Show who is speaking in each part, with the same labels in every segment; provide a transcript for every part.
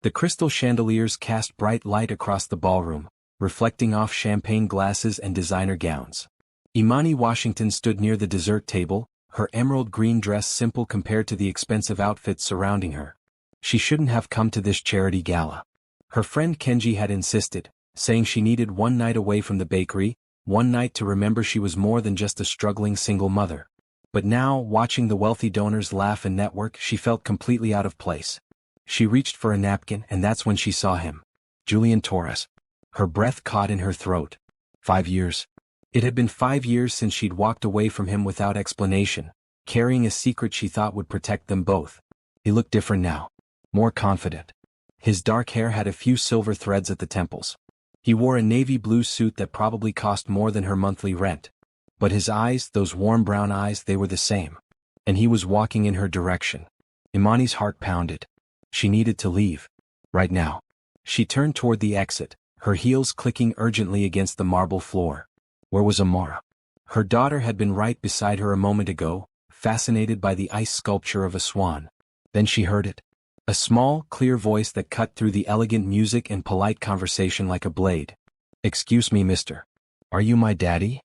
Speaker 1: The crystal chandeliers cast bright light across the ballroom, reflecting off champagne glasses and designer gowns. Imani Washington stood near the dessert table, her emerald green dress simple compared to the expensive outfits surrounding her. She shouldn't have come to this charity gala. Her friend Kenji had insisted, saying she needed one night away from the bakery, one night to remember she was more than just a struggling single mother. But now, watching the wealthy donors laugh and network, she felt completely out of place. She reached for a napkin, and that's when she saw him. Julian Torres. Her breath caught in her throat. 5 years. It had been 5 years since she'd walked away from him without explanation, carrying a secret she thought would protect them both. He looked different now. More confident. His dark hair had a few silver threads at the temples. He wore a navy blue suit that probably cost more than her monthly rent. But his eyes, those warm brown eyes, they were the same. And he was walking in her direction. Imani's heart pounded. She needed to leave. Right now. She turned toward the exit, her heels clicking urgently against the marble floor. Where was Amara? Her daughter had been right beside her a moment ago, fascinated by the ice sculpture of a swan. Then she heard it. A small, clear voice that cut through the elegant music and polite conversation like a blade. "Excuse me, mister. Are you my daddy?"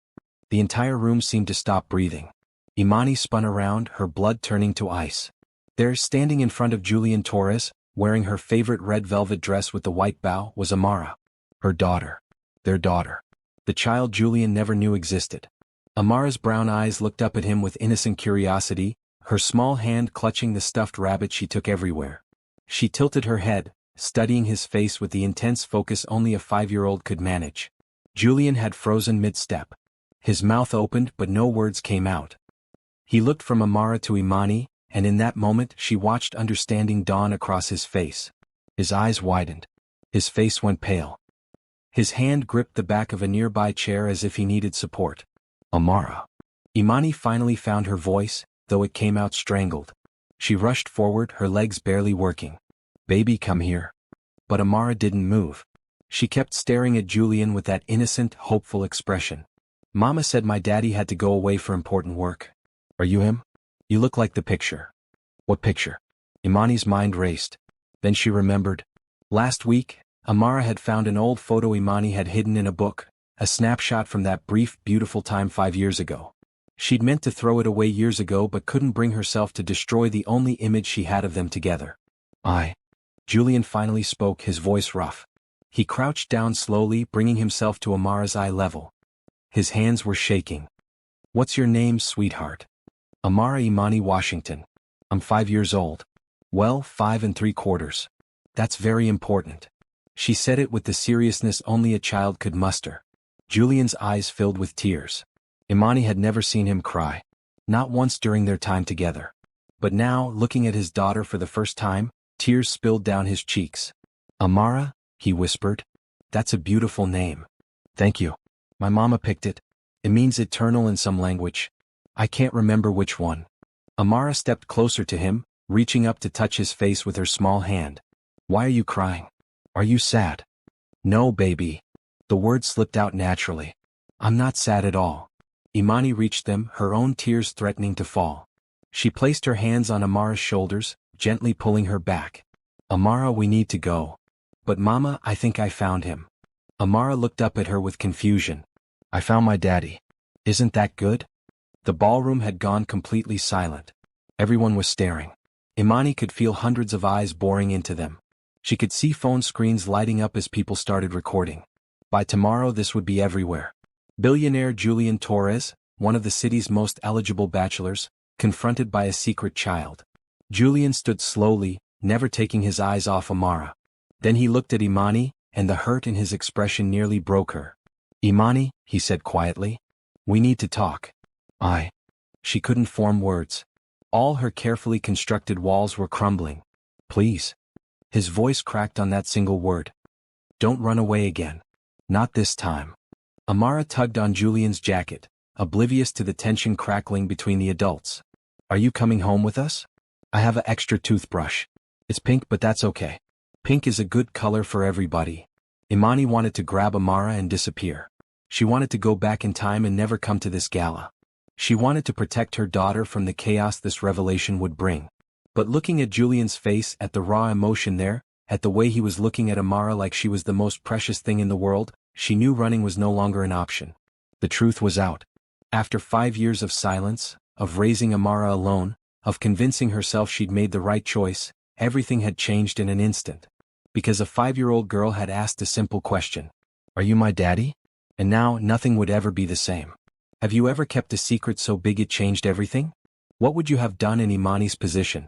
Speaker 1: The entire room seemed to stop breathing. Imani spun around, her blood turning to ice. There, standing in front of Julian Torres, wearing her favorite red velvet dress with the white bow, was Amara. Her daughter. Their daughter. The child Julian never knew existed. Amara's brown eyes looked up at him with innocent curiosity, her small hand clutching the stuffed rabbit she took everywhere. She tilted her head, studying his face with the intense focus only a 5-year-old could manage. Julian had frozen mid-step. His mouth opened but no words came out. He looked from Amara to Imani, and in that moment she watched understanding dawn across his face. His eyes widened. His face went pale. His hand gripped the back of a nearby chair as if he needed support. Amara. Imani finally found her voice, though it came out strangled. She rushed forward, her legs barely working. "Baby, come here." But Amara didn't move. She kept staring at Julian with that innocent, hopeful expression. "Mama said my daddy had to go away for important work." "Are you him? You look like the picture." "What picture?" Imani's mind raced. Then she remembered. Last week, Amara had found an old photo Imani had hidden in a book, a snapshot from that brief, beautiful time 5 years ago. She'd meant to throw it away years ago but couldn't bring herself to destroy the only image she had of them together. Julian finally spoke, his voice rough. He crouched down slowly, bringing himself to Amara's eye level. His hands were shaking. "What's your name, sweetheart?" "Amara Imani Washington. I'm 5 years old." "Well, 5 3/4. That's very important." She said it with the seriousness only a child could muster. Julian's eyes filled with tears. Imani had never seen him cry. Not once during their time together. But now, looking at his daughter for the first time, tears spilled down his cheeks. "Amara," he whispered. "That's a beautiful name." "Thank you. My mama picked it. It means eternal in some language. I can't remember which one." Amara stepped closer to him, reaching up to touch his face with her small hand. "Why are you crying? Are you sad?" "No, baby." The words slipped out naturally. "I'm not sad at all." Imani reached them, her own tears threatening to fall. She placed her hands on Amara's shoulders, gently pulling her back. "Amara, we need to go." "But Mama, I think I found him." Amara looked up at her with confusion. "I found my daddy." "Isn't that good?" The ballroom had gone completely silent. Everyone was staring. Imani could feel hundreds of eyes boring into them. She could see phone screens lighting up as people started recording. By tomorrow this would be everywhere. Billionaire Julian Torres, one of the city's most eligible bachelors, confronted by a secret child. Julian stood slowly, never taking his eyes off Amara. Then he looked at Imani, and the hurt in his expression nearly broke her. "Imani," he said quietly. "We need to talk." She couldn't form words. All her carefully constructed walls were crumbling. "Please." His voice cracked on that single word. "Don't run away again. Not this time." Amara tugged on Julian's jacket, oblivious to the tension crackling between the adults. "Are you coming home with us? I have an extra toothbrush. It's pink, but that's okay. Pink is a good color for everybody." Imani wanted to grab Amara and disappear. She wanted to go back in time and never come to this gala. She wanted to protect her daughter from the chaos this revelation would bring. But looking at Julian's face, at the raw emotion there, at the way he was looking at Amara like she was the most precious thing in the world, she knew running was no longer an option. The truth was out. After 5 years of silence, of raising Amara alone, of convincing herself she'd made the right choice, everything had changed in an instant. Because a 5-year-old girl had asked a simple question. Are you my daddy? And now, nothing would ever be the same. Have you ever kept a secret so big it changed everything? What would you have done in Imani's position?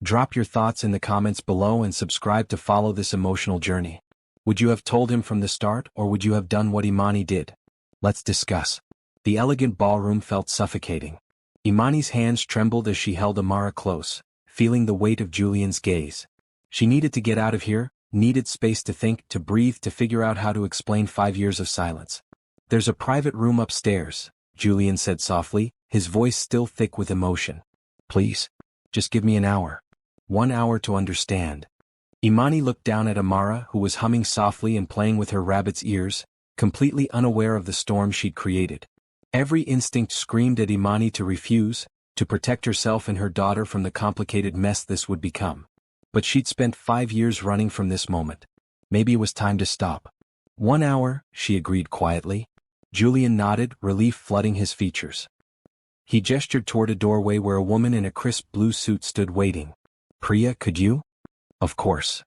Speaker 1: Drop your thoughts in the comments below and subscribe to follow this emotional journey. Would you have told him from the start, or would you have done what Imani did? Let's discuss. The elegant ballroom felt suffocating. Imani's hands trembled as she held Amara close, feeling the weight of Julian's gaze. She needed to get out of here, needed space to think, to breathe, to figure out how to explain 5 years of silence. There's a private room upstairs, Julian said softly, his voice still thick with emotion. Please, just give me an hour. 1 hour to understand. Imani looked down at Amara, who was humming softly and playing with her rabbit's ears, completely unaware of the storm she'd created. Every instinct screamed at Imani to refuse, to protect herself and her daughter from the complicated mess this would become. But she'd spent 5 years running from this moment. Maybe it was time to stop. 1 hour, she agreed quietly. Julian nodded, relief flooding his features. He gestured toward a doorway where a woman in a crisp blue suit stood waiting. Priya, could you? Of course.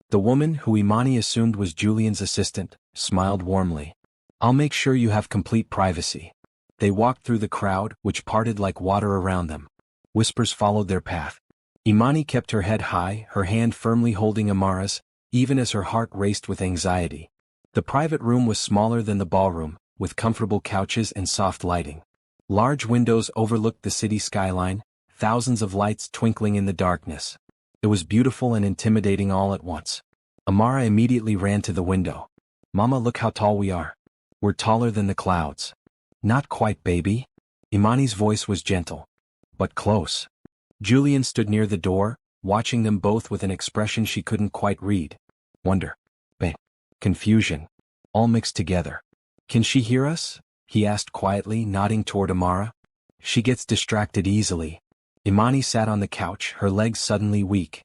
Speaker 1: The woman, who Imani assumed was Julian's assistant, smiled warmly. I'll make sure you have complete privacy. They walked through the crowd, which parted like water around them. Whispers followed their path. Imani kept her head high, her hand firmly holding Amara's, even as her heart raced with anxiety. The private room was smaller than the ballroom, with comfortable couches and soft lighting. Large windows overlooked the city skyline, thousands of lights twinkling in the darkness. It was beautiful and intimidating all at once. Amara immediately ran to the window. Mama, look how tall we are. We're taller than the clouds. Not quite, baby. Imani's voice was gentle. But close. Julian stood near the door, watching them both with an expression she couldn't quite read. Wonder. Confusion. All mixed together. Can she hear us? He asked quietly, nodding toward Amara. She gets distracted easily. Imani sat on the couch, her legs suddenly weak.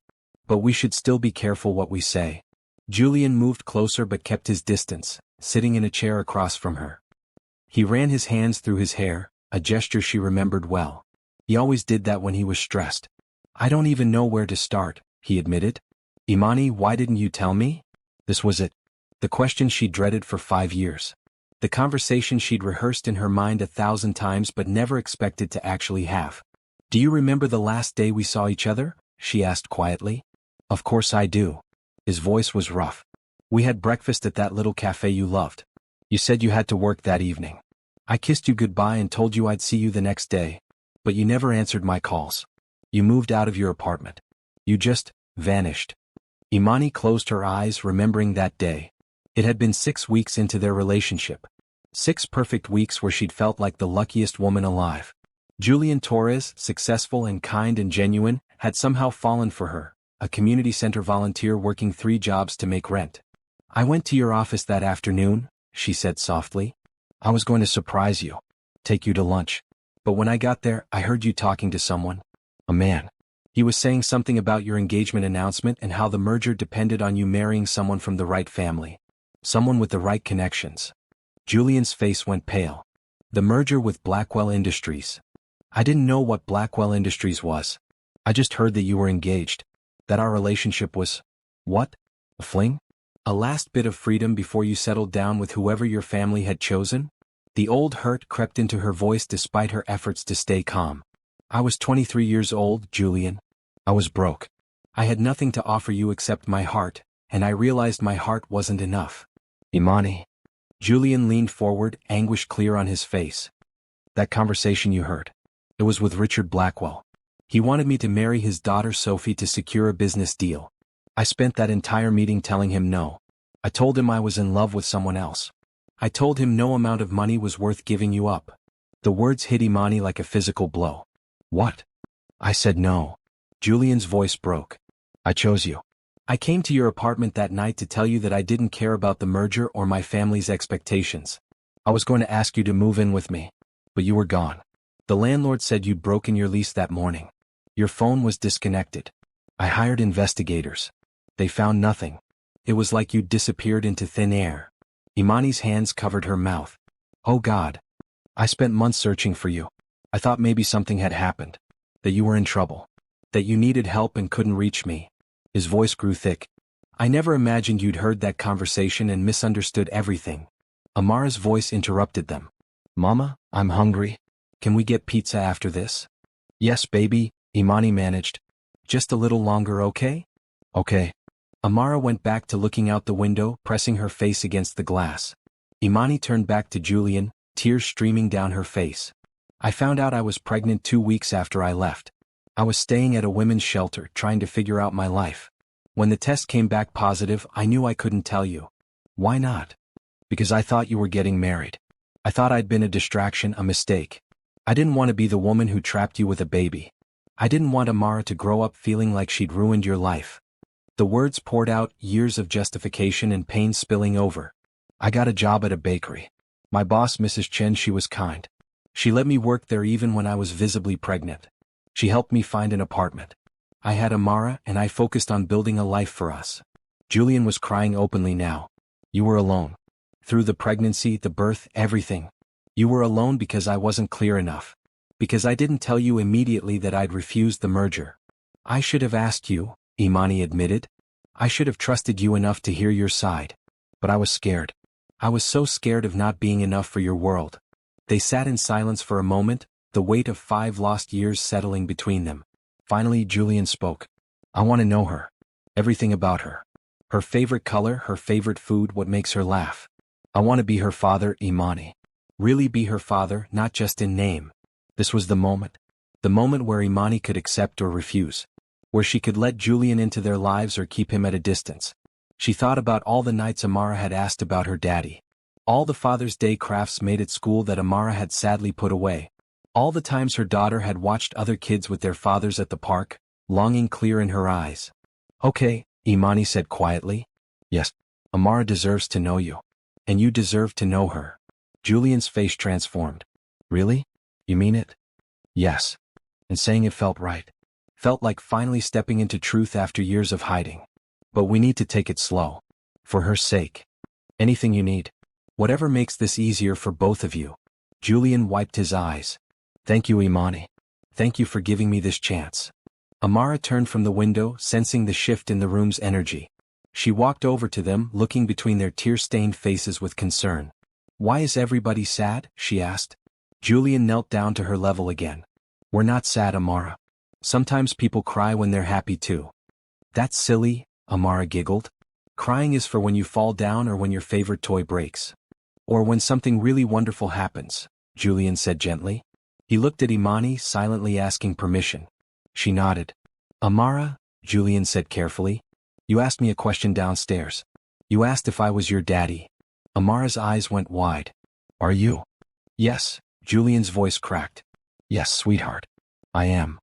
Speaker 1: But we should still be careful what we say. Julian moved closer but kept his distance, sitting in a chair across from her. He ran his hands through his hair, a gesture she remembered well. He always did that when he was stressed. I don't even know where to start, he admitted. Imani, why didn't you tell me? This was it. The question she dreaded for 5 years. The conversation she'd rehearsed in her mind 1,000 times but never expected to actually have. Do you remember the last day we saw each other? She asked quietly. Of course I do. His voice was rough. We had breakfast at that little cafe you loved. You said you had to work that evening. I kissed you goodbye and told you I'd see you the next day. But you never answered my calls. You moved out of your apartment. You just vanished. Imani closed her eyes, remembering that day. It had been 6 weeks into their relationship. 6 perfect weeks where she'd felt like the luckiest woman alive. Julian Torres, successful and kind and genuine, had somehow fallen for her, a community center volunteer working 3 jobs to make rent. I went to your office that afternoon, she said softly. I was going to surprise you. Take you to lunch. But when I got there, I heard you talking to someone. A man. He was saying something about your engagement announcement and how the merger depended on you marrying someone from the right family. Someone with the right connections. Julian's face went pale. The merger with Blackwell Industries. I didn't know what Blackwell Industries was. I just heard that you were engaged. That our relationship was... What? A fling? A last bit of freedom before you settled down with whoever your family had chosen? The old hurt crept into her voice despite her efforts to stay calm. I was 23 years old, Julian. I was broke. I had nothing to offer you except my heart, and I realized my heart wasn't enough. Imani. Julian leaned forward, anguish clear on his face. That conversation you heard. It was with Richard Blackwell. He wanted me to marry his daughter Sophie to secure a business deal. I spent that entire meeting telling him no. I told him I was in love with someone else. I told him no amount of money was worth giving you up. The words hit Imani like a physical blow. What? I said no. Julian's voice broke. I chose you. I came to your apartment that night to tell you that I didn't care about the merger or my family's expectations. I was going to ask you to move in with me. But you were gone. The landlord said you'd broken your lease that morning. Your phone was disconnected. I hired investigators. They found nothing. It was like you'd disappeared into thin air. Imani's hands covered her mouth. Oh God. I spent months searching for you. I thought maybe something had happened. That you were in trouble. That you needed help and couldn't reach me. His voice grew thick. I never imagined you'd heard that conversation and misunderstood everything. Amara's voice interrupted them. Mama, I'm hungry. Can we get pizza after this? Yes, baby, Imani managed. Just a little longer, okay? Okay. Amara went back to looking out the window, pressing her face against the glass. Imani turned back to Julian, tears streaming down her face. I found out I was pregnant 2 weeks after I left. I was staying at a women's shelter, trying to figure out my life. When the test came back positive, I knew I couldn't tell you. Why not? Because I thought you were getting married. I thought I'd been a distraction, a mistake. I didn't want to be the woman who trapped you with a baby. I didn't want Amara to grow up feeling like she'd ruined your life. The words poured out, years of justification and pain spilling over. I got a job at a bakery. My boss, Mrs. Chen, she was kind. She let me work there even when I was visibly pregnant. She helped me find an apartment. I had Amara and I focused on building a life for us. Julian was crying openly now. You were alone. Through the pregnancy, the birth, everything. You were alone because I wasn't clear enough. Because I didn't tell you immediately that I'd refused the merger. I should have asked you, Imani admitted. I should have trusted you enough to hear your side. But I was scared. I was so scared of not being enough for your world. They sat in silence for a moment, the weight of 5 lost years settling between them. Finally, Julian spoke. I want to know her. Everything about her. Her favorite color, her favorite food, what makes her laugh. I want to be her father, Imani. Really be her father, not just in name. This was the moment. The moment where Imani could accept or refuse. Where she could let Julian into their lives or keep him at a distance. She thought about all the nights Amara had asked about her daddy. All the Father's Day crafts made at school that Amara had sadly put away. All the times her daughter had watched other kids with their fathers at the park, longing clear in her eyes. Okay, Imani said quietly. Yes, Amara deserves to know you. And you deserve to know her. Julian's face transformed. Really? You mean it? Yes. And saying it felt right. Felt like finally stepping into truth after years of hiding. But we need to take it slow. For her sake. Anything you need. Whatever makes this easier for both of you. Julian wiped his eyes. Thank you, Imani. Thank you for giving me this chance. Amara turned from the window, sensing the shift in the room's energy. She walked over to them, looking between their tear-stained faces with concern. Why is everybody sad? She asked. Julian knelt down to her level again. We're not sad, Amara. Sometimes people cry when they're happy too. That's silly, Amara giggled. Crying is for when you fall down or when your favorite toy breaks. Or when something really wonderful happens, Julian said gently. He looked at Imani, silently asking permission. She nodded. Amara, Julian said carefully. You asked me a question downstairs. You asked if I was your daddy. Amara's eyes went wide. Are you? Yes, Julian's voice cracked. Yes, sweetheart. I am.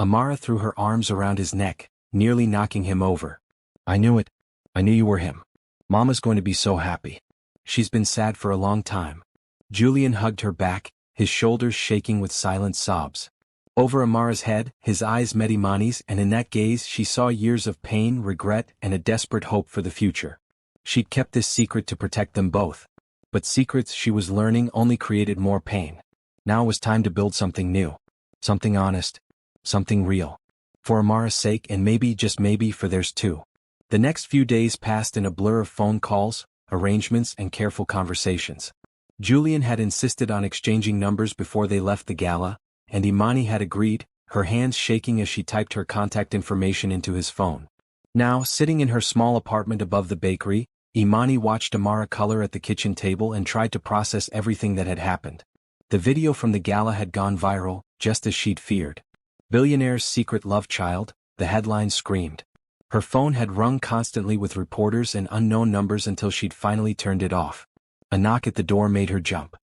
Speaker 1: Amara threw her arms around his neck, nearly knocking him over. I knew it. I knew you were him. Mama's going to be so happy. She's been sad for a long time. Julian hugged her back, his shoulders shaking with silent sobs. Over Amara's head, his eyes met Imani's, and in that gaze she saw years of pain, regret, and a desperate hope for the future. She'd kept this secret to protect them both. But secrets, she was learning, only created more pain. Now it was time to build something new. Something honest. Something real. For Amara's sake and maybe, just maybe, for theirs too. The next few days passed in a blur of phone calls, arrangements, and careful conversations. Julian had insisted on exchanging numbers before they left the gala, and Imani had agreed, her hands shaking as she typed her contact information into his phone. Now, sitting in her small apartment above the bakery, Imani watched Amara color at the kitchen table and tried to process everything that had happened. The video from the gala had gone viral, just as she'd feared. Billionaire's secret love child, the headline screamed. Her phone had rung constantly with reporters and unknown numbers until she'd finally turned it off. A knock at the door made her jump.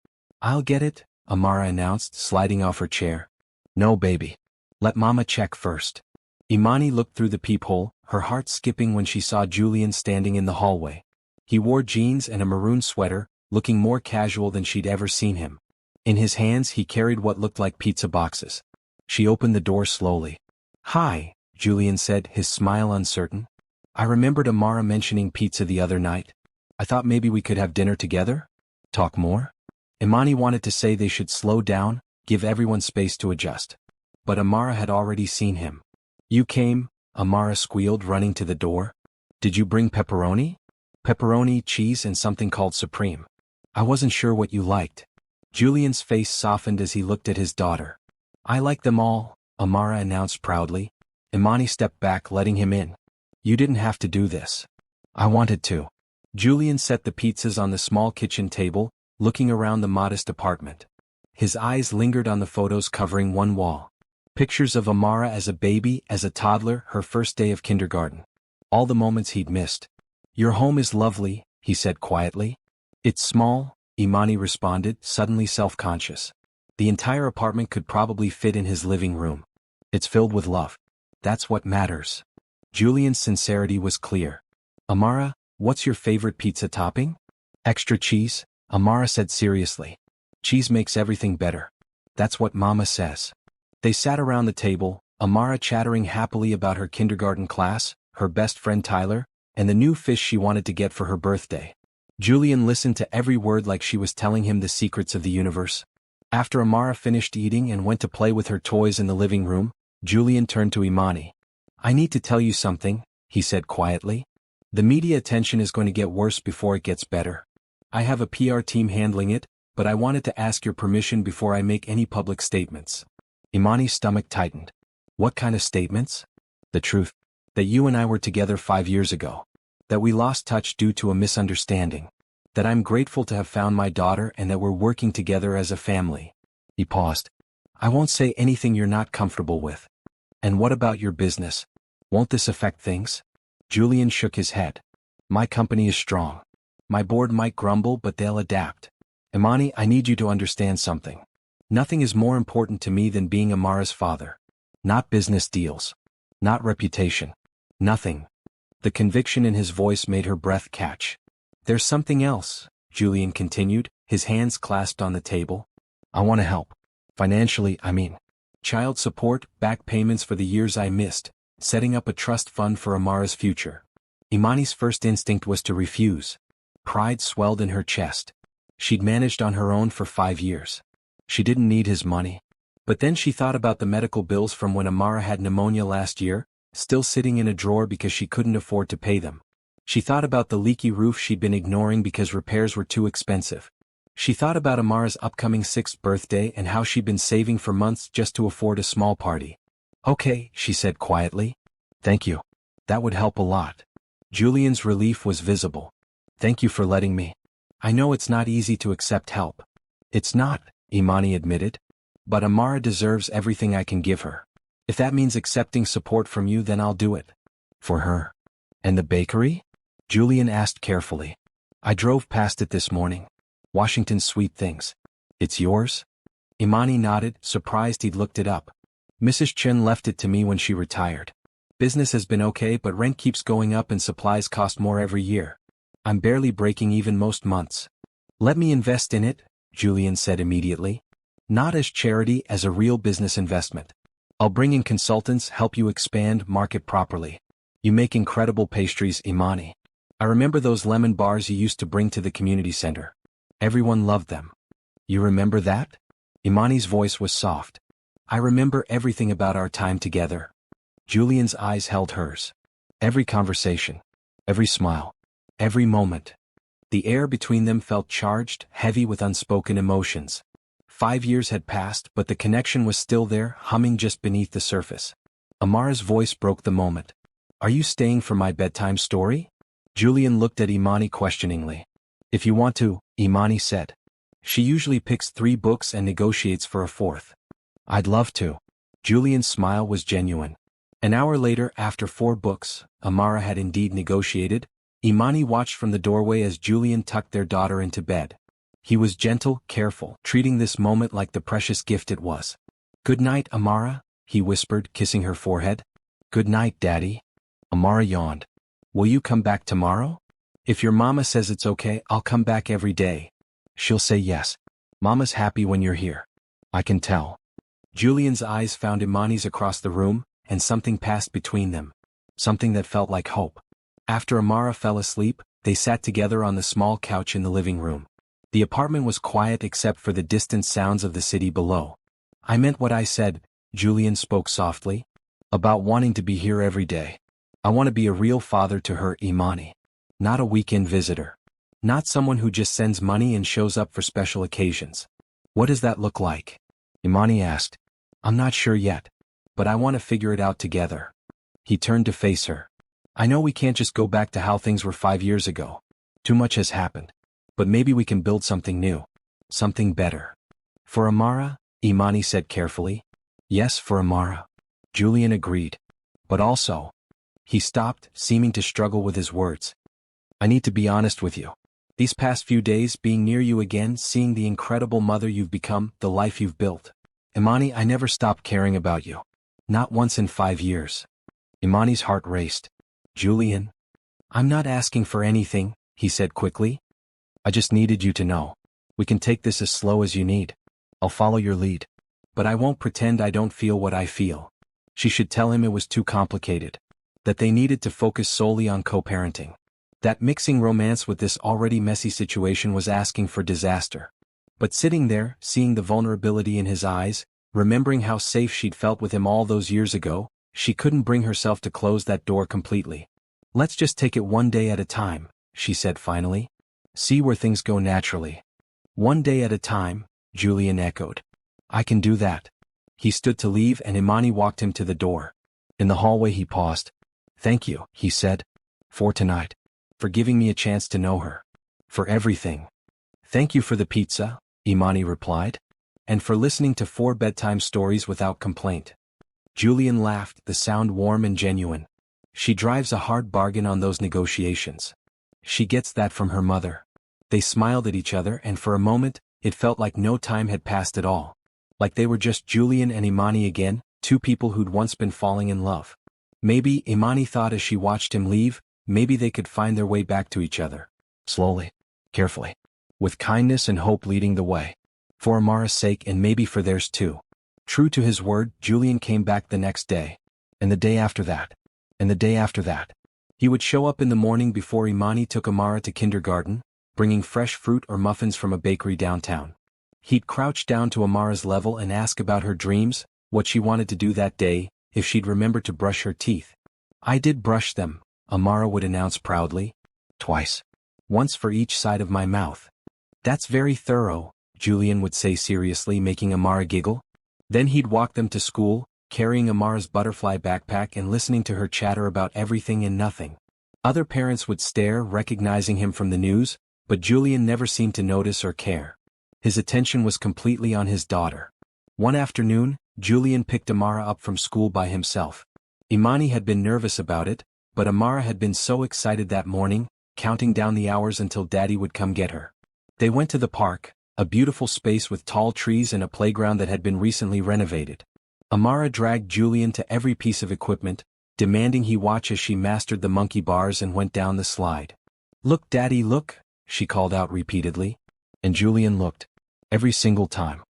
Speaker 1: I'll get it, Amara announced, sliding off her chair. No, baby. Let Mama check first. Imani looked through the peephole, her heart skipping when she saw Julian standing in the hallway. He wore jeans and a maroon sweater, looking more casual than she'd ever seen him. In his hands he carried what looked like pizza boxes. She opened the door slowly. Hi, Julian said, his smile uncertain. I remembered Amara mentioning pizza the other night. I thought maybe we could have dinner together? Talk more? Imani wanted to say they should slow down, give everyone space to adjust. But Amara had already seen him. You came, Amara squealed, running to the door. Did you bring pepperoni? Pepperoni, cheese, and something called Supreme. I wasn't sure what you liked. Julian's face softened as he looked at his daughter. I like them all, Amara announced proudly. Imani stepped back, letting him in. You didn't have to do this. I wanted to. Julian set the pizzas on the small kitchen table, looking around the modest apartment. His eyes lingered on the photos covering one wall. Pictures of Amara as a baby, as a toddler, her first day of kindergarten. All the moments he'd missed. Your home is lovely, he said quietly. It's small, Imani responded, suddenly self-conscious. The entire apartment could probably fit in his living room. It's filled with love. That's what matters. Julian's sincerity was clear. Amara, what's your favorite pizza topping? Extra cheese, Amara said seriously. Cheese makes everything better. That's what Mama says. They sat around the table, Amara chattering happily about her kindergarten class, her best friend Tyler, and the new fish she wanted to get for her birthday. Julian listened to every word like she was telling him the secrets of the universe. After Amara finished eating and went to play with her toys in the living room, Julian turned to Imani. I need to tell you something, he said quietly. The media attention is going to get worse before it gets better. I have a PR team handling it, but I wanted to ask your permission before I make any public statements. Imani's stomach tightened. What kind of statements? The truth. That you and I were together 5 years ago. That we lost touch due to a misunderstanding. That I'm grateful to have found my daughter and that we're working together as a family. He paused. I won't say anything you're not comfortable with. And what about your business? Won't this affect things? Julian shook his head. My company is strong. My board might grumble, but they'll adapt. Imani, I need you to understand something. Nothing is more important to me than being Amara's father. Not business deals. Not reputation. Nothing. The conviction in his voice made her breath catch. There's something else, Julian continued, his hands clasped on the table. I want to help. Financially, I mean. Child support, back payments for the years I missed, setting up a trust fund for Amara's future. Imani's first instinct was to refuse. Pride swelled in her chest. She'd managed on her own for 5 years. She didn't need his money. But then she thought about the medical bills from when Amara had pneumonia last year, still sitting in a drawer because she couldn't afford to pay them. She thought about the leaky roof she'd been ignoring because repairs were too expensive. She thought about Amara's upcoming 6th birthday and how she'd been saving for months just to afford a small party. Okay, she said quietly. Thank you. That would help a lot. Julian's relief was visible. Thank you for letting me. I know it's not easy to accept help. It's not, Imani admitted. But Amara deserves everything I can give her. If that means accepting support from you, then I'll do it. For her. And the bakery? Julian asked carefully. I drove past it this morning. Washington's Sweet Things. It's yours? Imani nodded, surprised he'd looked it up. Mrs. Chen left it to me when she retired. Business has been okay, but rent keeps going up and supplies cost more every year. I'm barely breaking even most months. Let me invest in it, Julian said immediately. Not as charity, as a real business investment. I'll bring in consultants, help you expand, market properly. You make incredible pastries, Imani. I remember those lemon bars you used to bring to the community center. Everyone loved them. You remember that? Imani's voice was soft. I remember everything about our time together. Julian's eyes held hers. Every conversation. Every smile. Every moment. The air between them felt charged, heavy with unspoken emotions. 5 years had passed, but the connection was still there, humming just beneath the surface. Amara's voice broke the moment. Are you staying for my bedtime story? Julian looked at Imani questioningly. If you want to, Imani said. She usually picks 3 books and negotiates for a 4th. I'd love to. Julian's smile was genuine. An hour later, after 4 books, Amara had indeed negotiated. Imani watched from the doorway as Julian tucked their daughter into bed. He was gentle, careful, treating this moment like the precious gift it was. Good night, Amara, he whispered, kissing her forehead. Good night, Daddy. Amara yawned. Will you come back tomorrow? If your mama says it's okay, I'll come back every day. She'll say yes. Mama's happy when you're here. I can tell. Julian's eyes found Imani's across the room, and something passed between them. Something that felt like hope. After Amara fell asleep, they sat together on the small couch in the living room. The apartment was quiet except for the distant sounds of the city below. I meant what I said, Julian spoke softly. About wanting to be here every day. I want to be a real father to her, Imani. Not a weekend visitor. Not someone who just sends money and shows up for special occasions. What does that look like? Imani asked. I'm not sure yet. But I want to figure it out together. He turned to face her. I know we can't just go back to how things were 5 years ago. Too much has happened. But maybe we can build something new. Something better. For Amara, Imani said carefully. Yes, for Amara. Julian agreed. But also. He stopped, seeming to struggle with his words. I need to be honest with you. These past few days, being near you again, seeing the incredible mother you've become, the life you've built. Imani, I never stopped caring about you. Not once in 5 years. Imani's heart raced. Julian? I'm not asking for anything, he said quickly. I just needed you to know. We can take this as slow as you need. I'll follow your lead. But I won't pretend I don't feel what I feel. She should tell him it was too complicated. That they needed to focus solely on co-parenting. That mixing romance with this already messy situation was asking for disaster. But sitting there, seeing the vulnerability in his eyes, remembering how safe she'd felt with him all those years ago, she couldn't bring herself to close that door completely. Let's just take it one day at a time, she said finally. See where things go naturally. One day at a time, Julian echoed. I can do that. He stood to leave and Imani walked him to the door. In the hallway he paused. Thank you, he said. For tonight. For giving me a chance to know her. For everything. Thank you for the pizza, Imani replied. And for listening to 4 bedtime stories without complaint. Julian laughed, the sound warm and genuine. She drives a hard bargain on those negotiations. She gets that from her mother. They smiled at each other and for a moment, it felt like no time had passed at all. Like they were just Julian and Imani again, 2 people who'd once been falling in love. Maybe, Imani thought as she watched him leave, maybe they could find their way back to each other. Slowly. Carefully. With kindness and hope leading the way. For Amara's sake and maybe for theirs too. True to his word, Julian came back the next day. And the day after that. And the day after that. He would show up in the morning before Imani took Amara to kindergarten, bringing fresh fruit or muffins from a bakery downtown. He'd crouch down to Amara's level and ask about her dreams, what she wanted to do that day, if she'd remember to brush her teeth. I did brush them, Amara would announce proudly. Twice. Once for each side of my mouth. That's very thorough, Julian would say seriously, making Amara giggle. Then he'd walk them to school, carrying Amara's butterfly backpack and listening to her chatter about everything and nothing. Other parents would stare, recognizing him from the news, but Julian never seemed to notice or care. His attention was completely on his daughter. One afternoon, Julian picked Amara up from school by himself. Imani had been nervous about it, but Amara had been so excited that morning, counting down the hours until Daddy would come get her. They went to the park, a beautiful space with tall trees and a playground that had been recently renovated. Amara dragged Julian to every piece of equipment, demanding he watch as she mastered the monkey bars and went down the slide. Look, Daddy, look, she called out repeatedly. And Julian looked. Every single time.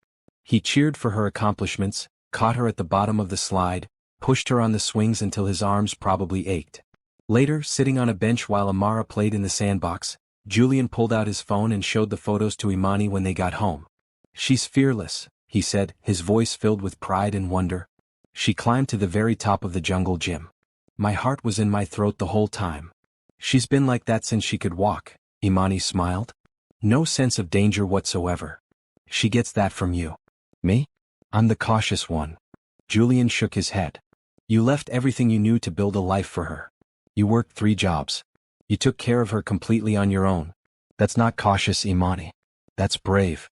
Speaker 1: He cheered for her accomplishments, caught her at the bottom of the slide, pushed her on the swings until his arms probably ached. Later, sitting on a bench while Amara played in the sandbox, Julian pulled out his phone and showed the photos to Imani when they got home. She's fearless, he said, his voice filled with pride and wonder. She climbed to the very top of the jungle gym. My heart was in my throat the whole time. She's been like that since she could walk, Imani smiled. No sense of danger whatsoever. She gets that from you. Me? I'm the cautious one. Julian shook his head. You left everything you knew to build a life for her. You worked 3 jobs. You took care of her completely on your own. That's not cautious, Imani. That's brave.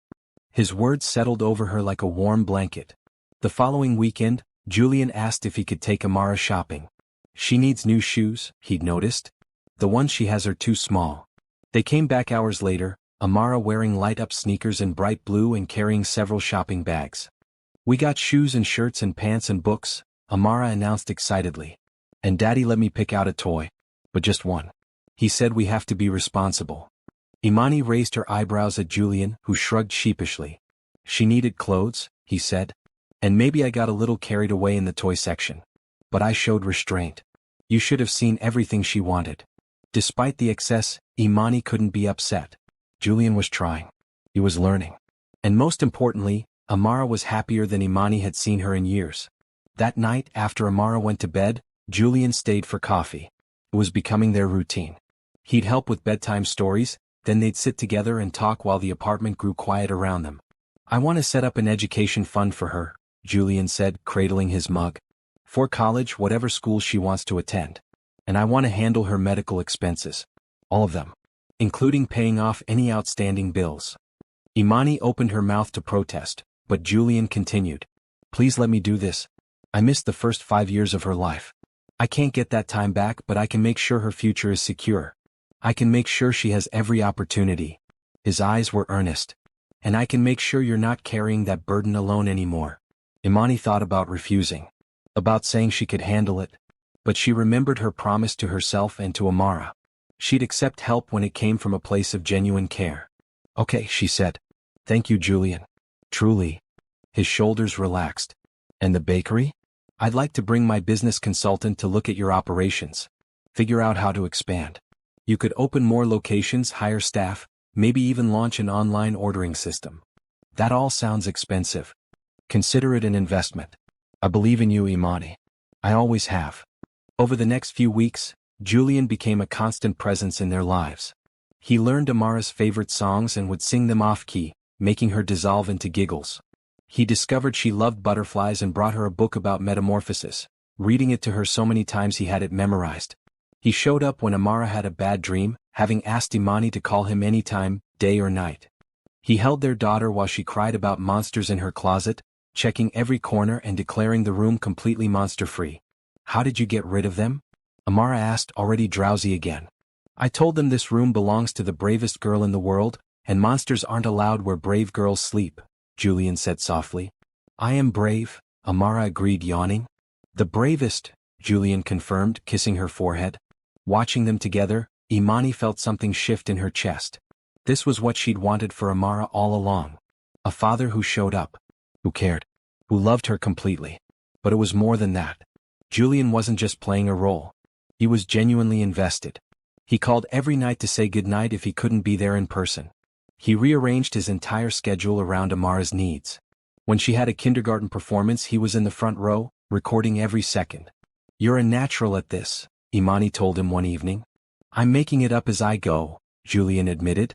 Speaker 1: His words settled over her like a warm blanket. The following weekend, Julian asked if he could take Amara shopping. She needs new shoes, he'd noticed. The ones she has are too small. They came back hours later, Amara wearing light-up sneakers in bright blue and carrying several shopping bags. We got shoes and shirts and pants and books, Amara announced excitedly. And Daddy let me pick out a toy. But just one. He said we have to be responsible. Imani raised her eyebrows at Julian, who shrugged sheepishly. She needed clothes, he said. And maybe I got a little carried away in the toy section. But I showed restraint. You should have seen everything she wanted. Despite the excess, Imani couldn't be upset. Julian was trying. He was learning. And most importantly, Amara was happier than Imani had seen her in years. That night, after Amara went to bed, Julian stayed for coffee. It was becoming their routine. He'd help with bedtime stories, then they'd sit together and talk while the apartment grew quiet around them. "I want to set up an education fund for her," Julian said, cradling his mug. "For college, whatever school she wants to attend. And I want to handle her medical expenses. All of them. Including paying off any outstanding bills." Imani opened her mouth to protest, but Julian continued. "Please let me do this. I missed the first 5 years of her life. I can't get that time back, but I can make sure her future is secure. I can make sure she has every opportunity." His eyes were earnest. "And I can make sure you're not carrying that burden alone anymore." Imani thought about refusing. About saying she could handle it. But she remembered her promise to herself and to Amara. She'd accept help when it came from a place of genuine care. "Okay," she said. "Thank you, Julian. Truly." His shoulders relaxed. "And the bakery? I'd like to bring my business consultant to look at your operations. Figure out how to expand. You could open more locations, hire staff, maybe even launch an online ordering system. That all sounds expensive. Consider it an investment. I believe in you, Imani. I always have." Over the next few weeks, Julian became a constant presence in their lives. He learned Amara's favorite songs and would sing them off-key, making her dissolve into giggles. He discovered she loved butterflies and brought her a book about metamorphosis, reading it to her so many times he had it memorized. He showed up when Amara had a bad dream, having asked Imani to call him anytime, day or night. He held their daughter while she cried about monsters in her closet, checking every corner and declaring the room completely monster-free. "How did you get rid of them?" Amara asked, already drowsy again. "I told them this room belongs to the bravest girl in the world, and monsters aren't allowed where brave girls sleep," Julian said softly. "I am brave," Amara agreed, yawning. "The bravest," Julian confirmed, kissing her forehead. Watching them together, Imani felt something shift in her chest. This was what she'd wanted for Amara all along. A father who showed up. Who cared. Who loved her completely. But it was more than that. Julian wasn't just playing a role. He was genuinely invested. He called every night to say goodnight if he couldn't be there in person. He rearranged his entire schedule around Amara's needs. When she had a kindergarten performance, he was in the front row, recording every second. "You're a natural at this," Imani told him one evening. "I'm making it up as I go," Julian admitted.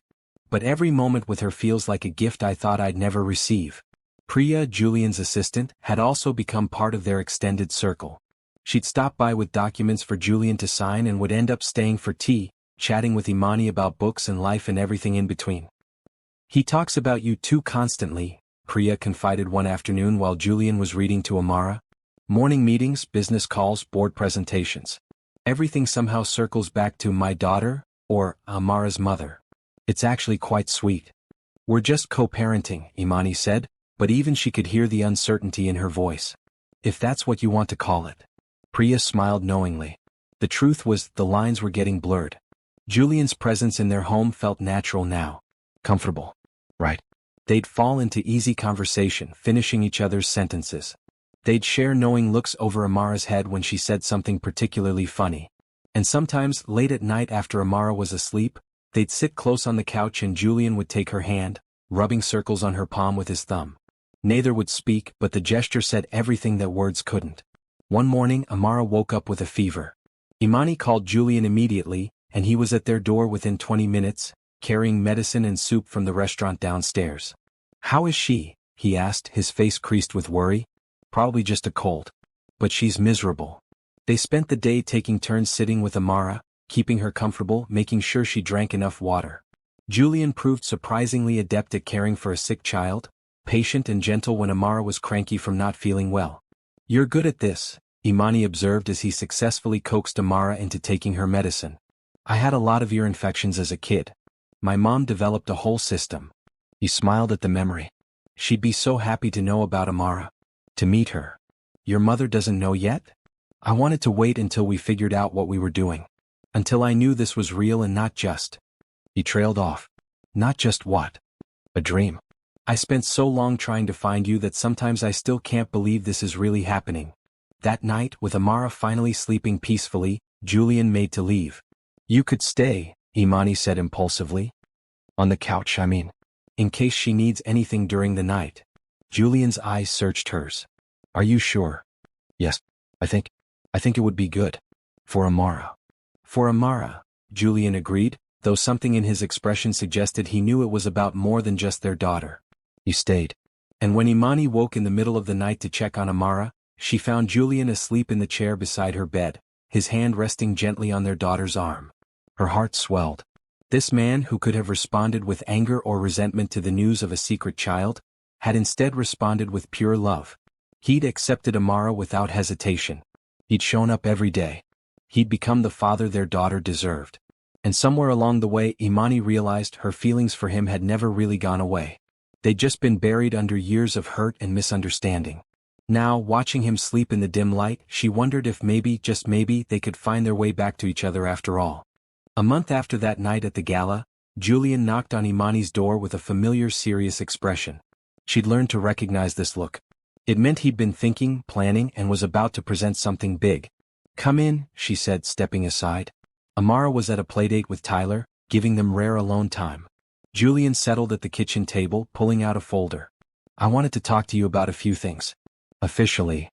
Speaker 1: "But every moment with her feels like a gift I thought I'd never receive." Priya, Julian's assistant, had also become part of their extended circle. She'd stop by with documents for Julian to sign and would end up staying for tea, chatting with Imani about books and life and everything in between. "He talks about you too constantly," Priya confided one afternoon while Julian was reading to Amara. "Morning meetings, business calls, board presentations. Everything somehow circles back to my daughter, or Amara's mother. It's actually quite sweet." "We're just co-parenting," Imani said, but even she could hear the uncertainty in her voice. "If that's what you want to call it." Priya smiled knowingly. The truth was, the lines were getting blurred. Julian's presence in their home felt natural now. Comfortable. Right. They'd fall into easy conversation, finishing each other's sentences. They'd share knowing looks over Amara's head when she said something particularly funny. And sometimes, late at night after Amara was asleep, they'd sit close on the couch and Julian would take her hand, rubbing circles on her palm with his thumb. Neither would speak, but the gesture said everything that words couldn't. One morning, Amara woke up with a fever. Imani called Julian immediately, and he was at their door within 20 minutes, carrying medicine and soup from the restaurant downstairs. "How is she?" he asked, his face creased with worry. "Probably just a cold. But she's miserable." They spent the day taking turns sitting with Amara, keeping her comfortable, making sure she drank enough water. Julian proved surprisingly adept at caring for a sick child, patient and gentle when Amara was cranky from not feeling well. "You're good at this," Imani observed as he successfully coaxed Amara into taking her medicine. "I had a lot of ear infections as a kid. My mom developed a whole system." He smiled at the memory. She'd be so happy to know about Amara. To meet her. "Your mother doesn't know yet?" "I wanted to wait until we figured out what we were doing. Until I knew this was real and not just." He trailed off. "Not just what?" "A dream. I spent so long trying to find you that sometimes I still can't believe this is really happening." That night, with Amara finally sleeping peacefully, Julian made to leave. You could stay, Imani said impulsively. On the couch, I mean. In case she needs anything during the night. Julian's eyes searched hers. Are you sure? Yes, I think it would be good. For Amara. For Amara, Julian agreed, though something in his expression suggested he knew it was about more than just their daughter. He stayed. And when Imani woke in the middle of the night to check on Amara, she found Julian asleep in the chair beside her bed, his hand resting gently on their daughter's arm. Her heart swelled. This man, who could have responded with anger or resentment to the news of a secret child, had instead responded with pure love. He'd accepted Amara without hesitation. He'd shown up every day. He'd become the father their daughter deserved. And somewhere along the way, Imani realized her feelings for him had never really gone away. They'd just been buried under years of hurt and misunderstanding. Now, watching him sleep in the dim light, she wondered if maybe, just maybe, they could find their way back to each other after all. A month after that night at the gala, Julian knocked on Imani's door with a familiar, serious expression. She'd learned to recognize this look. It meant he'd been thinking, planning, and was about to present something big. Come in, she said, stepping aside. Amara was at a playdate with Tyler, giving them rare alone time. Julian settled at the kitchen table, pulling out a folder. I wanted to talk to you about a few things. Officially.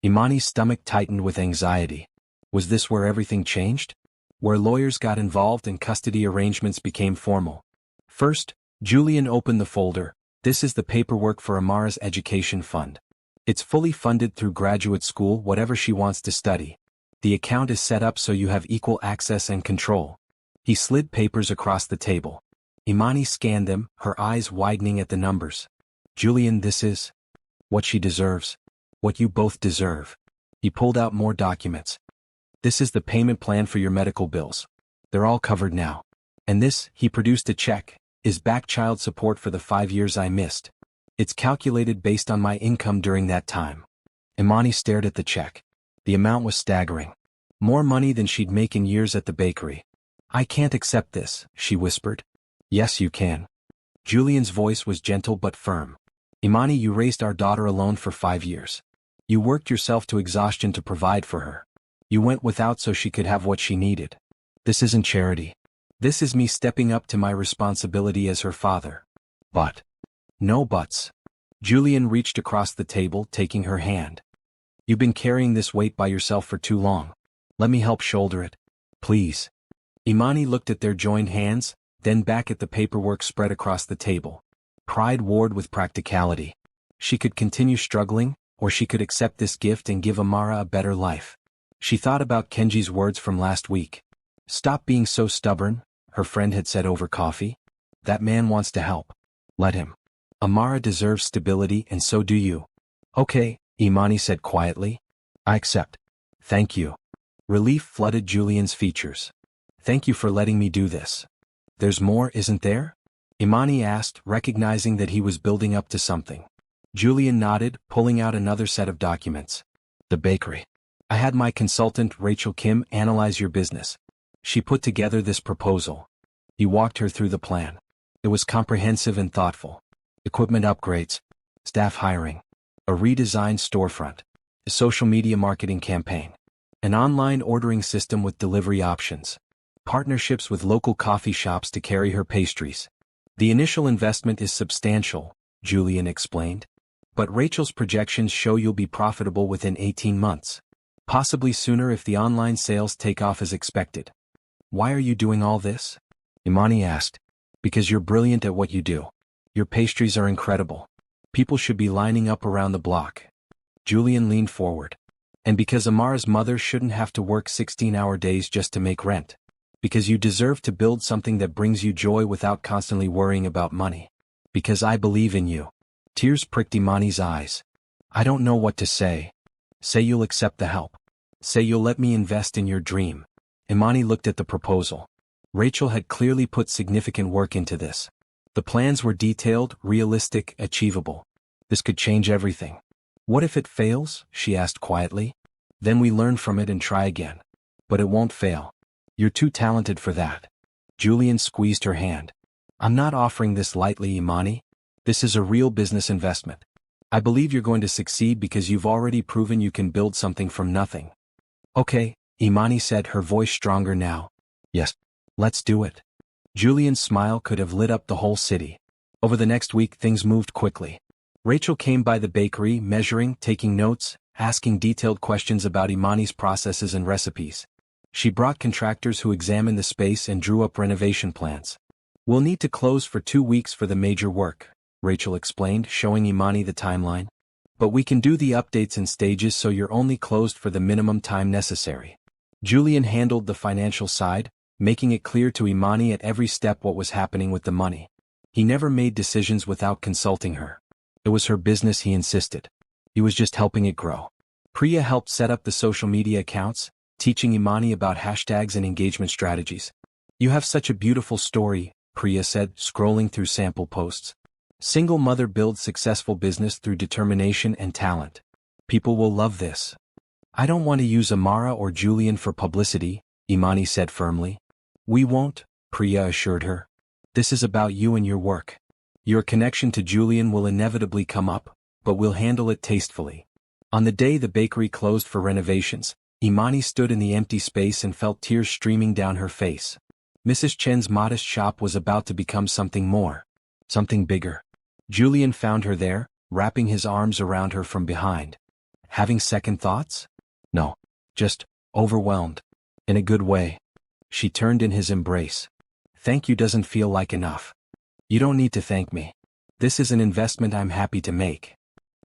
Speaker 1: Imani's stomach tightened with anxiety. Was this where everything changed? Where lawyers got involved and custody arrangements became formal? First, Julian opened the folder. This is the paperwork for Amara's education fund. It's fully funded through graduate school, whatever she wants to study. The account is set up so you have equal access and control. He slid papers across the table. Imani scanned them, her eyes widening at the numbers. Julian, this is what she deserves. What you both deserve. He pulled out more documents. This is the payment plan for your medical bills. They're all covered now. And this, he produced a check, is back child support for the 5 years I missed. It's calculated based on my income during that time. Imani stared at the check. The amount was staggering. More money than she'd make in years at the bakery. I can't accept this, she whispered. Yes, you can. Julian's voice was gentle but firm. Imani, you raised our daughter alone for 5 years. You worked yourself to exhaustion to provide for her. You went without so she could have what she needed. This isn't charity. This is me stepping up to my responsibility as her father. But. No buts. Julian reached across the table, taking her hand. You've been carrying this weight by yourself for too long. Let me help shoulder it. Please. Imani looked at their joined hands, then back at the paperwork spread across the table. Pride warred with practicality. She could continue struggling, or she could accept this gift and give Amara a better life. She thought about Kenji's words from last week. Stop being so stubborn, her friend had said over coffee. That man wants to help. Let him. Amara deserves stability and so do you. Okay, Imani said quietly. I accept. Thank you. Relief flooded Julian's features. Thank you for letting me do this. There's more, isn't there? Imani asked, recognizing that he was building up to something. Julian nodded, pulling out another set of documents. The bakery. I had my consultant, Rachel Kim, analyze your business. She put together this proposal. He walked her through the plan. It was comprehensive and thoughtful. Equipment upgrades, staff hiring, a redesigned storefront, a social media marketing campaign, an online ordering system with delivery options, partnerships with local coffee shops to carry her pastries. The initial investment is substantial, Julian explained. But Rachel's projections show you'll be profitable within 18 months. Possibly sooner if the online sales take off as expected. Why are you doing all this? Imani asked. Because you're brilliant at what you do. Your pastries are incredible. People should be lining up around the block. Julian leaned forward. And because Amara's mother shouldn't have to work 16-hour days just to make rent. Because you deserve to build something that brings you joy without constantly worrying about money. Because I believe in you. Tears pricked Imani's eyes. I don't know what to say. Say you'll accept the help. Say you'll let me invest in your dream. Imani looked at the proposal. Rachel had clearly put significant work into this. The plans were detailed, realistic, achievable. This could change everything. What if it fails? She asked quietly. Then we learn from it and try again. But it won't fail. You're too talented for that. Julian squeezed her hand. I'm not offering this lightly, Imani. This is a real business investment. I believe you're going to succeed because you've already proven you can build something from nothing. Okay, Imani said, her voice stronger now. Yes, Let's do it. Julian's smile could have lit up the whole city. Over the next week things moved quickly. Rachel came by the bakery, measuring, taking notes, asking detailed questions about Imani's processes and recipes. She brought contractors who examined the space and drew up renovation plans. We'll need to close for 2 weeks for the major work, Rachel explained, showing Imani the timeline. But we can do the updates in stages so you're only closed for the minimum time necessary. Julian handled the financial side, making it clear to Imani at every step what was happening with the money. He never made decisions without consulting her. It was her business, he insisted. He was just helping it grow. Priya helped set up the social media accounts, teaching Imani about hashtags and engagement strategies. You have such a beautiful story, Priya said, scrolling through sample posts. Single mother builds successful business through determination and talent. People will love this. I don't want to use Amara or Julian for publicity, Imani said firmly. We won't, Priya assured her. This is about you and your work. Your connection to Julian will inevitably come up, but we'll handle it tastefully. On the day the bakery closed for renovations, Imani stood in the empty space and felt tears streaming down her face. Mrs. Chen's modest shop was about to become something more. Something bigger. Julian found her there, wrapping his arms around her from behind. Having second thoughts? No. Just overwhelmed. In a good way. She turned in his embrace. Thank you doesn't feel like enough. You don't need to thank me. This is an investment I'm happy to make.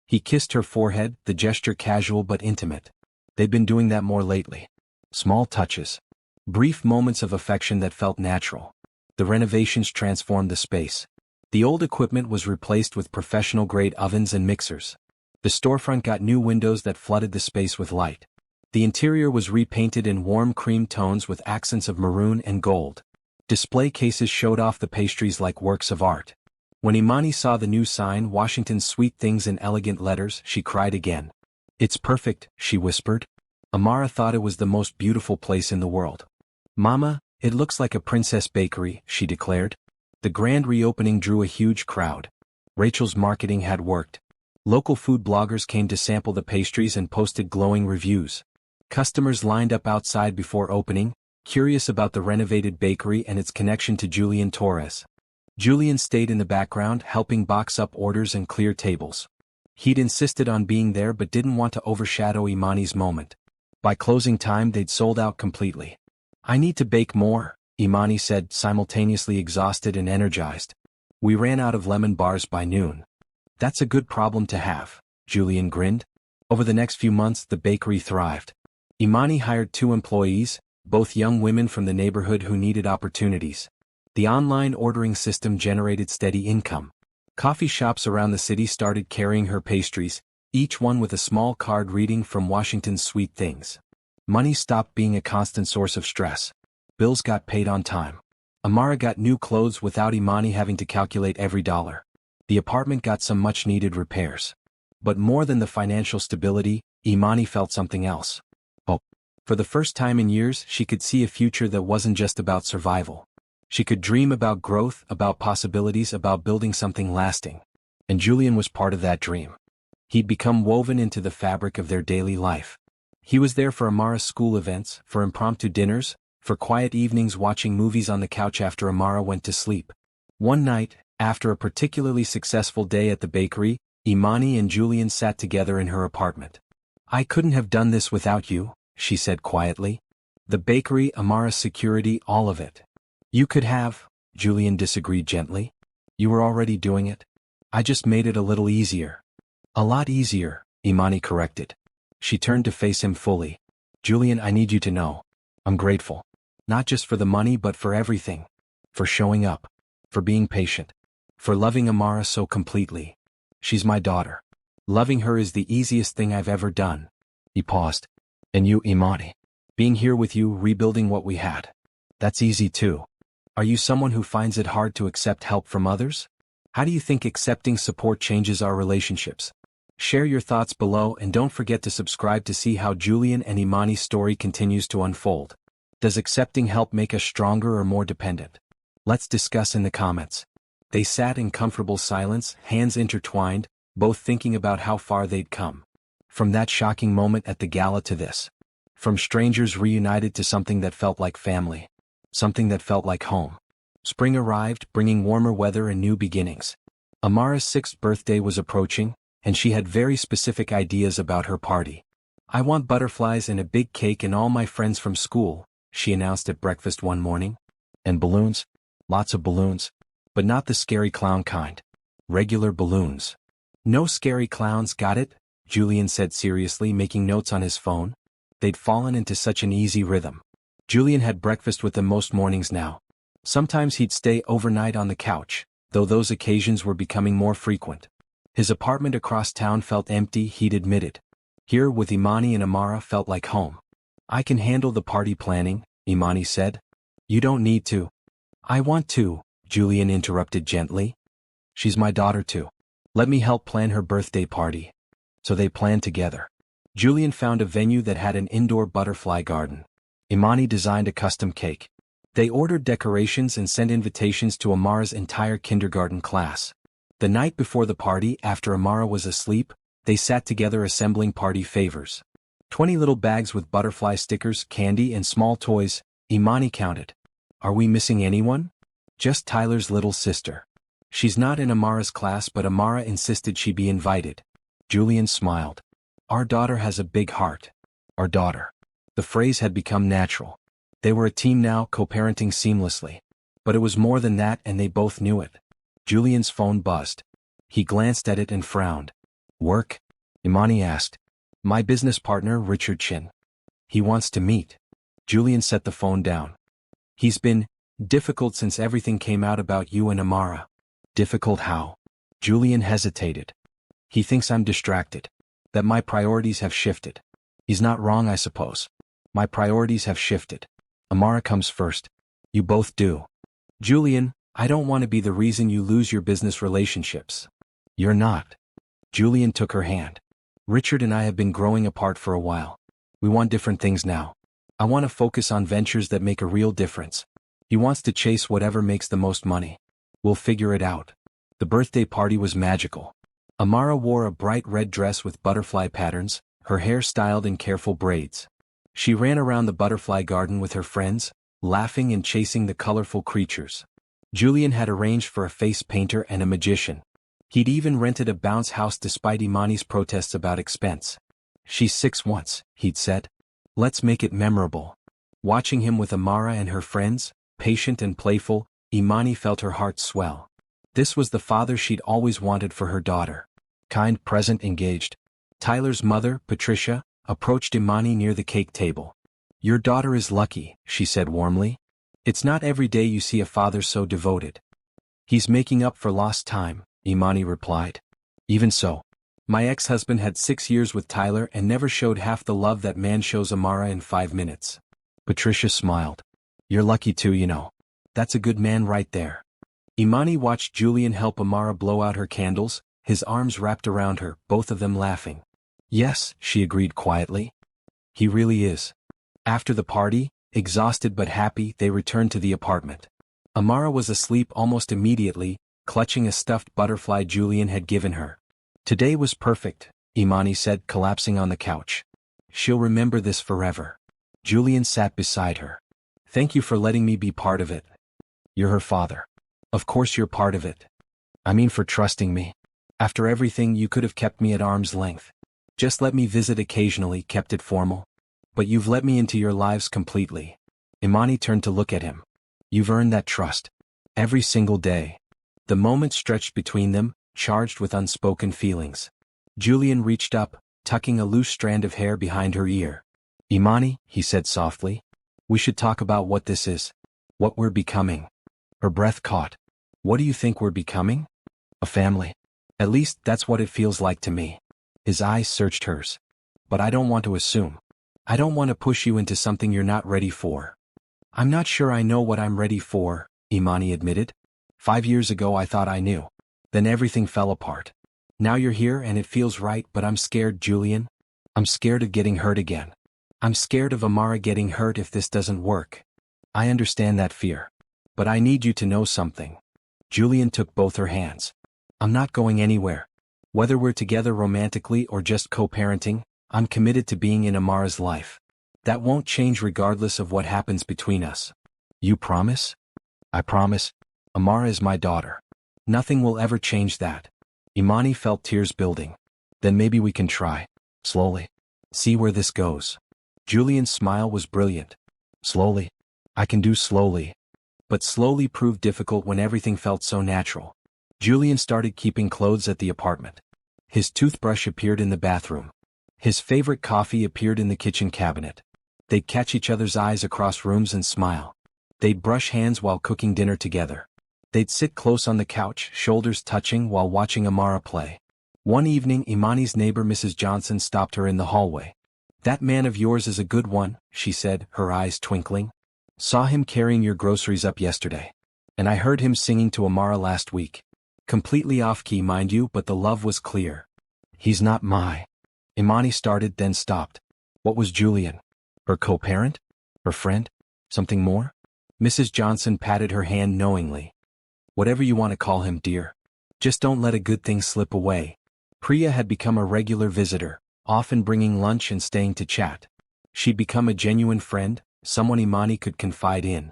Speaker 1: He kissed her forehead, the gesture casual but intimate. They'd been doing that more lately. Small touches. Brief moments of affection that felt natural. The renovations transformed the space. The old equipment was replaced with professional-grade ovens and mixers. The storefront got new windows that flooded the space with light. The interior was repainted in warm cream tones with accents of maroon and gold. Display cases showed off the pastries like works of art. When Imani saw the new sign, Washington's Sweet Things in elegant letters, she cried again. It's perfect, she whispered. Amara thought it was the most beautiful place in the world. Mama, it looks like a princess bakery, she declared. The grand reopening drew a huge crowd. Rachel's marketing had worked. Local food bloggers came to sample the pastries and posted glowing reviews. Customers lined up outside before opening, curious about the renovated bakery and its connection to Julian Torres. Julian stayed in the background, helping box up orders and clear tables. He'd insisted on being there but didn't want to overshadow Imani's moment. By closing time they'd sold out completely. I need to bake more, Imani said, simultaneously exhausted and energized. We ran out of lemon bars by noon. That's a good problem to have, Julian grinned. Over the next few months the bakery thrived. Imani hired 2 employees, both young women from the neighborhood who needed opportunities. The online ordering system generated steady income. Coffee shops around the city started carrying her pastries, each one with a small card reading from Washington's Sweet Things. Money stopped being a constant source of stress. Bills got paid on time. Amara got new clothes without Imani having to calculate every dollar. The apartment got some much-needed repairs. But more than the financial stability, Imani felt something else. Hope. For the first time in years, she could see a future that wasn't just about survival. She could dream about growth, about possibilities, about building something lasting. And Julian was part of that dream. He'd become woven into the fabric of their daily life. He was there for Amara's school events, for impromptu dinners, for quiet evenings watching movies on the couch after Amara went to sleep. One night, after a particularly successful day at the bakery, Imani and Julian sat together in her apartment. I couldn't have done this without you, she said quietly. The bakery, Amara's security, all of it. You could have, Julian disagreed gently. You were already doing it. I just made it a little easier. A lot easier, Imani corrected. She turned to face him fully. Julian, I need you to know. I'm grateful. Not just for the money but for everything. For showing up. For being patient. For loving Amara so completely. She's my daughter. Loving her is the easiest thing I've ever done. He paused. And you, Imani. Being here with you, rebuilding what we had. That's easy too. Are you someone who finds it hard to accept help from others? How do you think accepting support changes our relationships? Share your thoughts below and don't forget to subscribe to see how Julian and Imani's story continues to unfold. Does accepting help make us stronger or more dependent? Let's discuss in the comments. They sat in comfortable silence, hands intertwined, both thinking about how far they'd come. From that shocking moment at the gala to this. From strangers reunited to something that felt like family. something that felt like home. Spring arrived, bringing warmer weather and new beginnings. Amara's 6th birthday was approaching, and she had very specific ideas about her party. "I want butterflies and a big cake and all my friends from school," she announced at breakfast one morning. "And balloons? Lots of balloons. But not the scary clown kind. Regular balloons." "No scary clowns, got it?" Julian said seriously, making notes on his phone. They'd fallen into such an easy rhythm. Julian had breakfast with them most mornings now. Sometimes he'd stay overnight on the couch, though those occasions were becoming more frequent. His apartment across town felt empty, he'd admitted. Here with Imani and Amara felt like home. "I can handle the party planning," Imani said. "You don't need to." "I want to," Julian interrupted gently. "She's my daughter too. Let me help plan her birthday party." So they planned together. Julian found a venue that had an indoor butterfly garden. Imani designed a custom cake. They ordered decorations and sent invitations to Amara's entire kindergarten class. The night before the party, after Amara was asleep, they sat together assembling party favors. 20 little bags with butterfly stickers, candy and small toys, Imani counted. "Are we missing anyone?" "Just Tyler's little sister. She's not in Amara's class, but Amara insisted she be invited." Julian smiled. "Our daughter has a big heart." Our daughter. The phrase had become natural. They were a team now, co-parenting seamlessly. But it was more than that, and they both knew it. Julian's phone buzzed. He glanced at it and frowned. "Work?" Imani asked. "My business partner, Richard Chin. He wants to meet." Julian set the phone down. "He's been difficult since everything came out about you and Amara." "Difficult how?" Julian hesitated. "He thinks I'm distracted. That my priorities have shifted." "He's not wrong, I suppose. My priorities have shifted. Amara comes first. You both do." "Julian, I don't want to be the reason you lose your business relationships." "You're not." Julian took her hand. "Richard and I have been growing apart for a while. We want different things now. I want to focus on ventures that make a real difference. He wants to chase whatever makes the most money. We'll figure it out." The birthday party was magical. Amara wore a bright red dress with butterfly patterns, her hair styled in careful braids. She ran around the butterfly garden with her friends, laughing and chasing the colorful creatures. Julian had arranged for a face painter and a magician. He'd even rented a bounce house despite Imani's protests about expense. "She's 6 once," he'd said. "Let's make it memorable." Watching him with Amara and her friends, patient and playful, Imani felt her heart swell. This was the father she'd always wanted for her daughter. Kind, present, engaged. Tyler's mother, Patricia, approached Imani near the cake table. "Your daughter is lucky," she said warmly. "It's not every day you see a father so devoted." "He's making up for lost time," Imani replied. "Even so. My ex-husband had 6 years with Tyler and never showed half the love that man shows Amara in 5 minutes." Patricia smiled. "You're lucky too, you know. That's a good man right there." Imani watched Julian help Amara blow out her candles, his arms wrapped around her, both of them laughing. "Yes," she agreed quietly. "He really is." After the party, exhausted but happy, they returned to the apartment. Amara was asleep almost immediately, clutching a stuffed butterfly Julian had given her. "Today was perfect," Imani said, collapsing on the couch. "She'll remember this forever." Julian sat beside her. "Thank you for letting me be part of it." "You're her father. Of course you're part of it. I mean, for trusting me. After everything, you could have kept me at arm's length. Just let me visit occasionally, kept it formal. But you've let me into your lives completely." Imani turned to look at him. "You've earned that trust. Every single day." The moment stretched between them, charged with unspoken feelings. Julian reached up, tucking a loose strand of hair behind her ear. "Imani," he said softly, "we should talk about what this is. What we're becoming." Her breath caught. "What do you think we're becoming?" "A family. At least, that's what it feels like to me." His eyes searched hers. "But I don't want to assume. I don't want to push you into something you're not ready for." "I'm not sure I know what I'm ready for," Imani admitted. 5 years ago I thought I knew. Then everything fell apart. Now you're here and it feels right, but I'm scared, Julian. I'm scared of getting hurt again. I'm scared of Amara getting hurt if this doesn't work. I understand that fear. But I need you to know something." Julian took both her hands. "I'm not going anywhere. Whether we're together romantically or just co-parenting, I'm committed to being in Amara's life. That won't change regardless of what happens between us." You promise? I promise. Amara is my daughter. Nothing will ever change that. Imani felt tears building. Then maybe we can try. Slowly. See where this goes. Julian's smile was brilliant. Slowly. I can do slowly. But slowly proved difficult when everything felt so natural. Julian started keeping clothes at the apartment. His toothbrush appeared in the bathroom. His favorite coffee appeared in the kitchen cabinet. They'd catch each other's eyes across rooms and smile. They'd brush hands while cooking dinner together. They'd sit close on the couch, shoulders touching while watching Amara play. One evening, Imani's neighbor Mrs. Johnson stopped her in the hallway. That man of yours is a good one, she said, her eyes twinkling. Saw him carrying your groceries up yesterday. And I heard him singing to Amara last week. Completely off-key, mind you, but the love was clear. He's not my... Imani started, then stopped. What was Julian? Her co-parent? Her friend? Something more? Mrs. Johnson patted her hand knowingly. Whatever you want to call him, dear. Just don't let a good thing slip away. Priya had become a regular visitor, often bringing lunch and staying to chat. She'd become a genuine friend, someone Imani could confide in.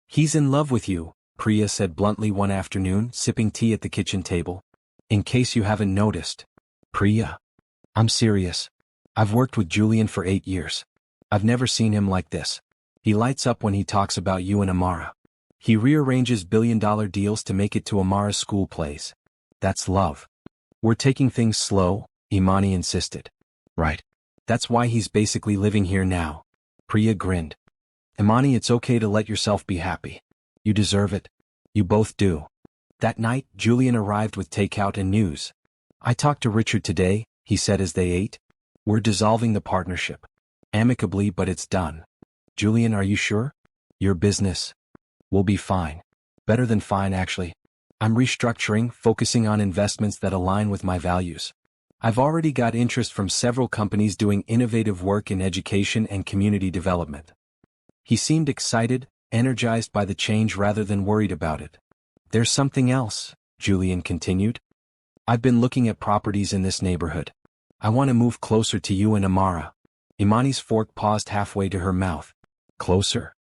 Speaker 1: He's in love with you, Priya said bluntly one afternoon, sipping tea at the kitchen table. In case you haven't noticed. Priya. I'm serious. I've worked with Julian for 8 years. I've never seen him like this. He lights up when he talks about you and Amara. He rearranges billion-dollar deals to make it to Amara's school plays. That's love. We're taking things slow, Imani insisted. Right. That's why he's basically living here now. Priya grinned. Imani, it's okay to let yourself be happy. You deserve it. You both do. That night, Julian arrived with takeout and news. I talked to Richard today, he said as they ate. We're dissolving the partnership. Amicably, but it's done. Julian, are you sure? Your business. We'll be fine. Better than fine, actually. I'm restructuring, focusing on investments that align with my values. I've already got interest from several companies doing innovative work in education and community development. He seemed excited, energized by the change rather than worried about it. There's something else, Julian continued. I've been looking at properties in this neighborhood. I want to move closer to you and Amara. Imani's fork paused halfway to her mouth. Closer?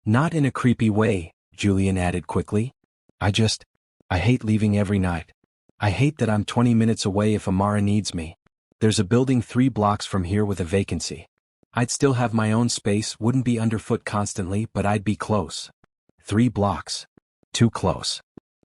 Speaker 1: Not in a creepy way, Julian added quickly. I hate leaving every night. I hate that I'm 20 minutes away if Amara needs me. There's a building 3 blocks from here with a vacancy. I'd still have my own space, wouldn't be underfoot constantly, but I'd be close. 3 blocks. Too close.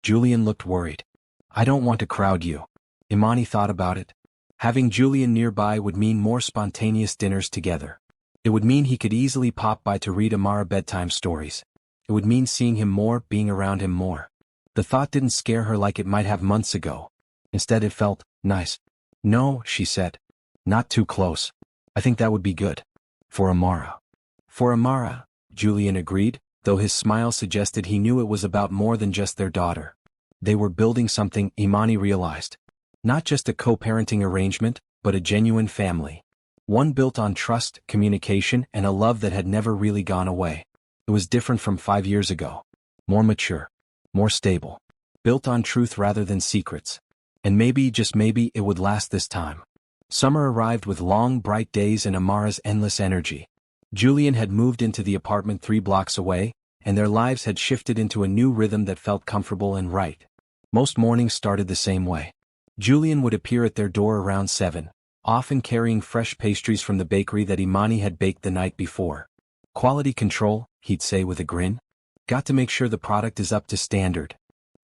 Speaker 1: Julian looked worried. I don't want to crowd you. Imani thought about it. Having Julian nearby would mean more spontaneous dinners together. It would mean he could easily pop by to read Amara bedtime stories. It would mean seeing him more, being around him more. The thought didn't scare her like it might have months ago. Instead it felt nice. No, she said. Not too close. I think that would be good. For Amara. For Amara, Julian agreed, though his smile suggested he knew it was about more than just their daughter. They were building something, Imani realized. Not just a co-parenting arrangement, but a genuine family. One built on trust, communication, and a love that had never really gone away. It was different from 5 years ago. More mature. More stable. Built on truth rather than secrets. And maybe, just maybe, it would last this time. Summer arrived with long, bright days and Amara's endless energy. Julian had moved into the apartment 3 blocks away, and their lives had shifted into a new rhythm that felt comfortable and right. Most mornings started the same way. Julian would appear at their door around 7, often carrying fresh pastries from the bakery that Imani had baked the night before. Quality control, he'd say with a grin. Got to make sure the product is up to standard.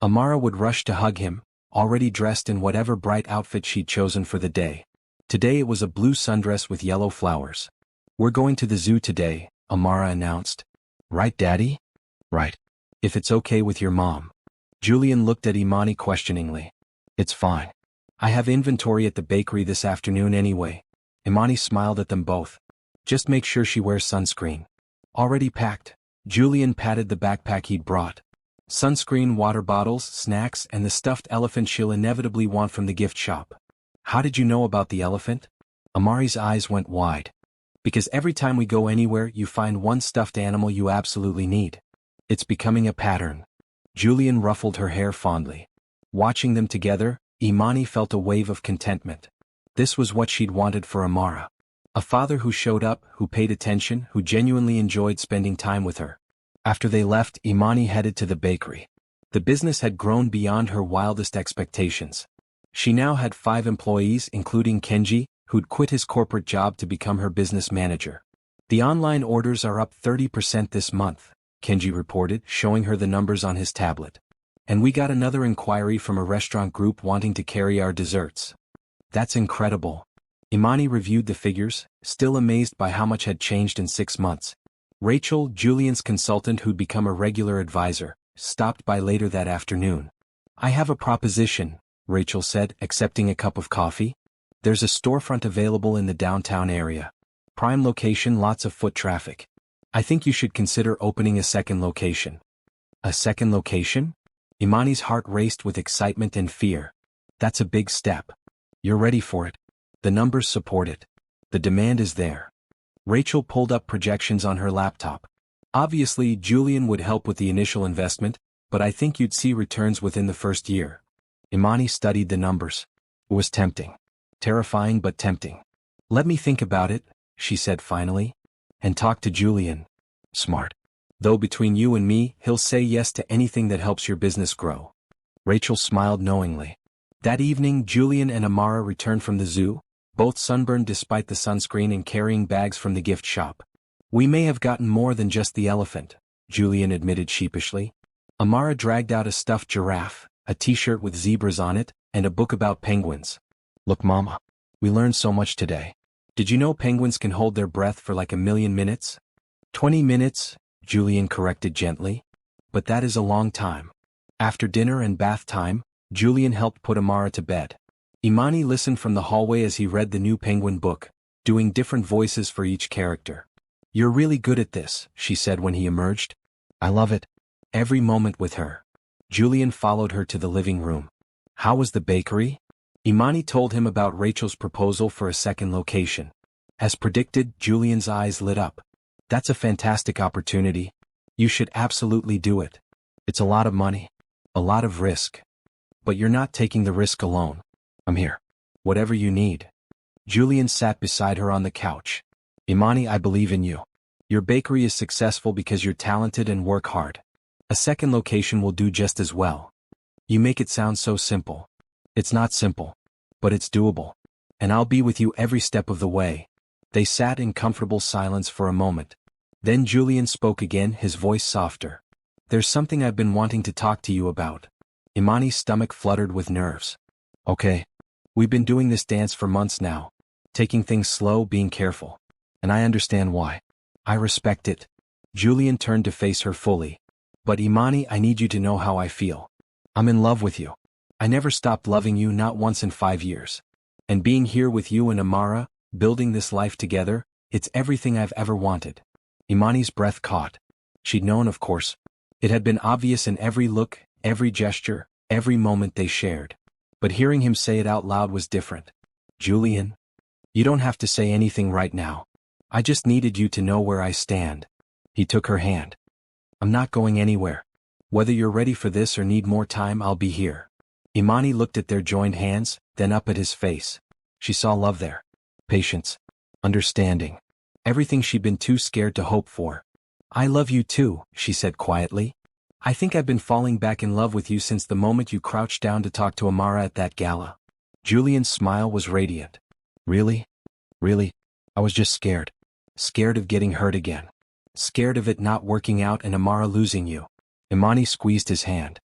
Speaker 1: Amara would rush to hug him, already dressed in whatever bright outfit she'd chosen for the day. Today it was a blue sundress with yellow flowers. We're going to the zoo today, Amara announced. Right, Daddy? Right. If it's okay with your mom. Julian looked at Imani questioningly. It's fine. I have inventory at the bakery this afternoon anyway. Imani smiled at them both. Just make sure she wears sunscreen. Already packed. Julian patted the backpack he'd brought. Sunscreen, water bottles, snacks, and the stuffed elephant she'll inevitably want from the gift shop. How did you know about the elephant? Amari's eyes went wide. Because every time we go anywhere you find one stuffed animal you absolutely need. It's becoming a pattern. Julian ruffled her hair fondly. Watching them together, Imani felt a wave of contentment. This was what she'd wanted for Amara. A father who showed up, who paid attention, who genuinely enjoyed spending time with her. After they left, Imani headed to the bakery. The business had grown beyond her wildest expectations. She now had 5 employees, including Kenji, who'd quit his corporate job to become her business manager. The online orders are up 30% this month, Kenji reported, showing her the numbers on his tablet. And we got another inquiry from a restaurant group wanting to carry our desserts. That's incredible. Imani reviewed the figures, still amazed by how much had changed in 6 months. Rachel, Julian's consultant who'd become a regular advisor, stopped by later that afternoon. I have a proposition, Rachel said, accepting a cup of coffee. There's a storefront available in the downtown area. Prime location, lots of foot traffic. I think you should consider opening a second location. A second location? Imani's heart raced with excitement and fear. That's a big step. You're ready for it. The numbers support it. The demand is there. Rachel pulled up projections on her laptop. Obviously, Julian would help with the initial investment, but I think you'd see returns within the first year. Imani studied the numbers. It was tempting. Terrifying but tempting. Let me think about it, she said finally. And talk to Julian. Smart. Though between you and me, he'll say yes to anything that helps your business grow. Rachel smiled knowingly. That evening, Julian and Amara returned from the zoo, both sunburned despite the sunscreen and carrying bags from the gift shop. We may have gotten more than just the elephant, Julian admitted sheepishly. Amara dragged out a stuffed giraffe, a t-shirt with zebras on it, and a book about penguins. Look, Mama. We learned so much today. Did you know penguins can hold their breath for like 1,000,000 minutes? 20 minutes, Julian corrected gently. But that is a long time. After dinner and bath time, Julian helped put Amara to bed. Imani listened from the hallway as he read the new penguin book, doing different voices for each character. You're really good at this, she said when he emerged. I love it. Every moment with her. Julian followed her to the living room. How was the bakery? Imani told him about Rachel's proposal for a second location. As predicted, Julian's eyes lit up. That's a fantastic opportunity. You should absolutely do it. It's a lot of money. A lot of risk. But you're not taking the risk alone. I'm here. Whatever you need. Julian sat beside her on the couch. Imani, I believe in you. Your bakery is successful because you're talented and work hard. A second location will do just as well. You make it sound so simple. It's not simple. But it's doable. And I'll be with you every step of the way. They sat in comfortable silence for a moment. Then Julian spoke again, his voice softer. There's something I've been wanting to talk to you about. Imani's stomach fluttered with nerves. Okay. We've been doing this dance for months now. Taking things slow, being careful. And I understand why. I respect it. Julian turned to face her fully. But Imani, I need you to know how I feel. I'm in love with you. I never stopped loving you, not once in 5 years. And being here with you and Amara, building this life together, it's everything I've ever wanted. Imani's breath caught. She'd known, of course. It had been obvious in every look, every gesture, every moment they shared. But hearing him say it out loud was different. Julian? You don't have to say anything right now. I just needed you to know where I stand. He took her hand. I'm not going anywhere. Whether you're ready for this or need more time, I'll be here. Imani looked at their joined hands, then up at his face. She saw love there. Patience. Understanding. Everything she'd been too scared to hope for. I love you too, she said quietly. I think I've been falling back in love with you since the moment you crouched down to talk to Amara at that gala. Julian's smile was radiant. Really? Really? I was just scared. Scared of getting hurt again. Scared of it not working out and Amara losing you. Imani squeezed his hand.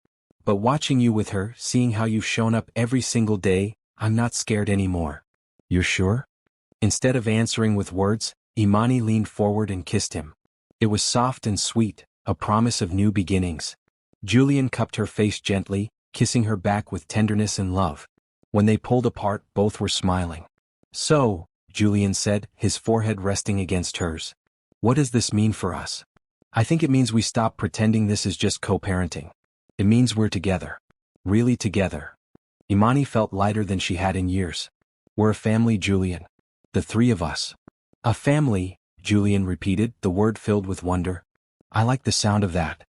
Speaker 1: But watching you with her, seeing how you've shown up every single day, I'm not scared anymore. You're sure? Instead of answering with words, Imani leaned forward and kissed him. It was soft and sweet, a promise of new beginnings. Julian cupped her face gently, kissing her back with tenderness and love. When they pulled apart, both were smiling. So, Julian said, his forehead resting against hers. What does this mean for us? I think it means we stop pretending this is just co-parenting. It means we're together. Really together. Imani felt lighter than she had in years. We're a family, Julian. The 3 of us. A family, Julian repeated, the word filled with wonder. I like the sound of that.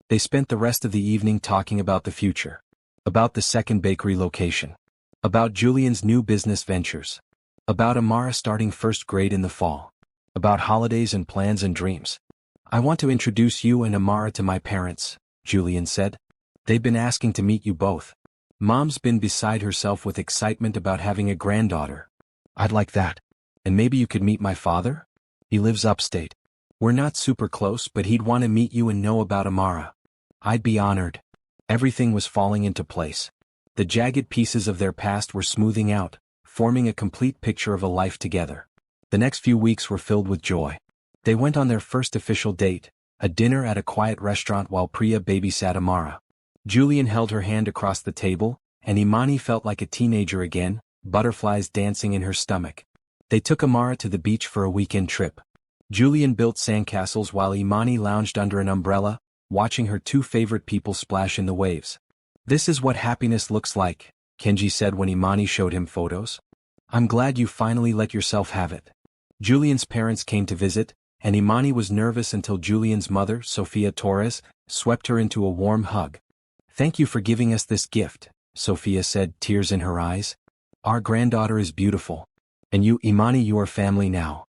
Speaker 1: They spent the rest of the evening talking about the future. About the second bakery location. About Julian's new business ventures. About Amara starting first grade in the fall. About holidays and plans and dreams. I want to introduce you and Amara to my parents, Julian said. They've been asking to meet you both. Mom's been beside herself with excitement about having a granddaughter. I'd like that. And maybe you could meet my father? He lives upstate. We're not super close, but he'd want to meet you and know about Amara. I'd be honored. Everything was falling into place. The jagged pieces of their past were smoothing out, forming a complete picture of a life together. The next few weeks were filled with joy. They went on their first official date, a dinner at a quiet restaurant while Priya babysat Amara. Julian held her hand across the table, and Imani felt like a teenager again, butterflies dancing in her stomach. They took Amara to the beach for a weekend trip. Julian built sandcastles while Imani lounged under an umbrella, watching her two favorite people splash in the waves. This is what happiness looks like, Kenji said when Imani showed him photos. I'm glad you finally let yourself have it. Julian's parents came to visit, and Imani was nervous until Julian's mother, Sophia Torres, swept her into a warm hug. Thank you for giving us this gift, Sophia said, tears in her eyes. Our granddaughter is beautiful. And you, Imani, you are family now.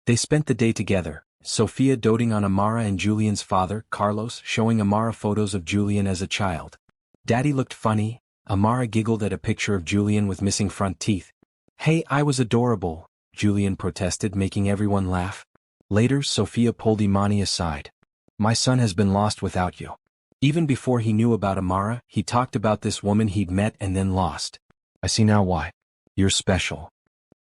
Speaker 1: They spent the day together, Sophia doting on Amara and Julian's father, Carlos, showing Amara photos of Julian as a child. Daddy looked funny. Amara giggled at a picture of Julian with missing front teeth. Hey, I was adorable, Julian protested, making everyone laugh. Later, Sophia pulled Imani aside. My son has been lost without you. Even before he knew about Amara, he talked about this woman he'd met and then lost. I see now why. You're special.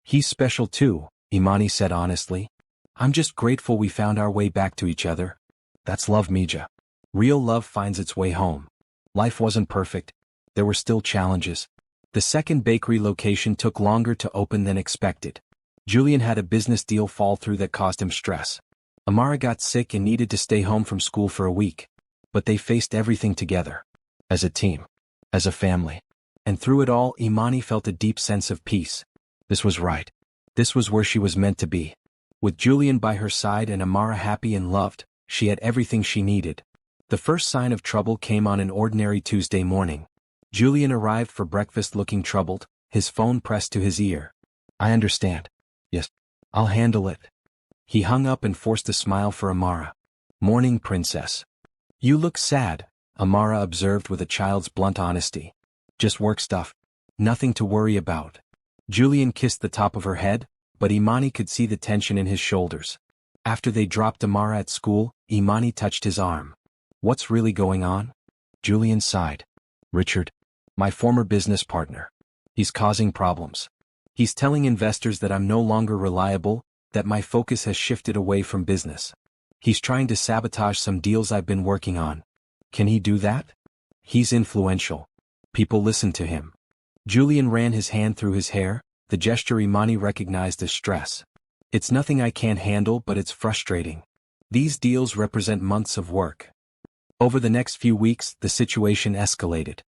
Speaker 1: He's special too, Imani said honestly. I'm just grateful we found our way back to each other. That's love, Mija. Real love finds its way home. Life wasn't perfect. There were still challenges. The second bakery location took longer to open than expected. Julian had a business deal fall through that caused him stress. Amara got sick and needed to stay home from school for a week. But they faced everything together. As a team. As a family. And through it all, Imani felt a deep sense of peace. This was right. This was where she was meant to be. With Julian by her side and Amara happy and loved, she had everything she needed. The first sign of trouble came on an ordinary Tuesday morning. Julian arrived for breakfast looking troubled, his phone pressed to his ear. I understand. Yes. I'll handle it. He hung up and forced a smile for Amara. Morning, princess. You look sad, Amara observed with a child's blunt honesty. Just work stuff. Nothing to worry about. Julian kissed the top of her head, but Imani could see the tension in his shoulders. After they dropped Amara at school, Imani touched his arm. What's really going on? Julian sighed. Richard. My former business partner. He's causing problems. He's telling investors that I'm no longer reliable, that my focus has shifted away from business. He's trying to sabotage some deals I've been working on. Can he do that? He's influential. People listen to him. Julian ran his hand through his hair, the gesture Imani recognized as stress. It's nothing I can't handle, but it's frustrating. These deals represent months of work. Over the next few weeks, the situation escalated.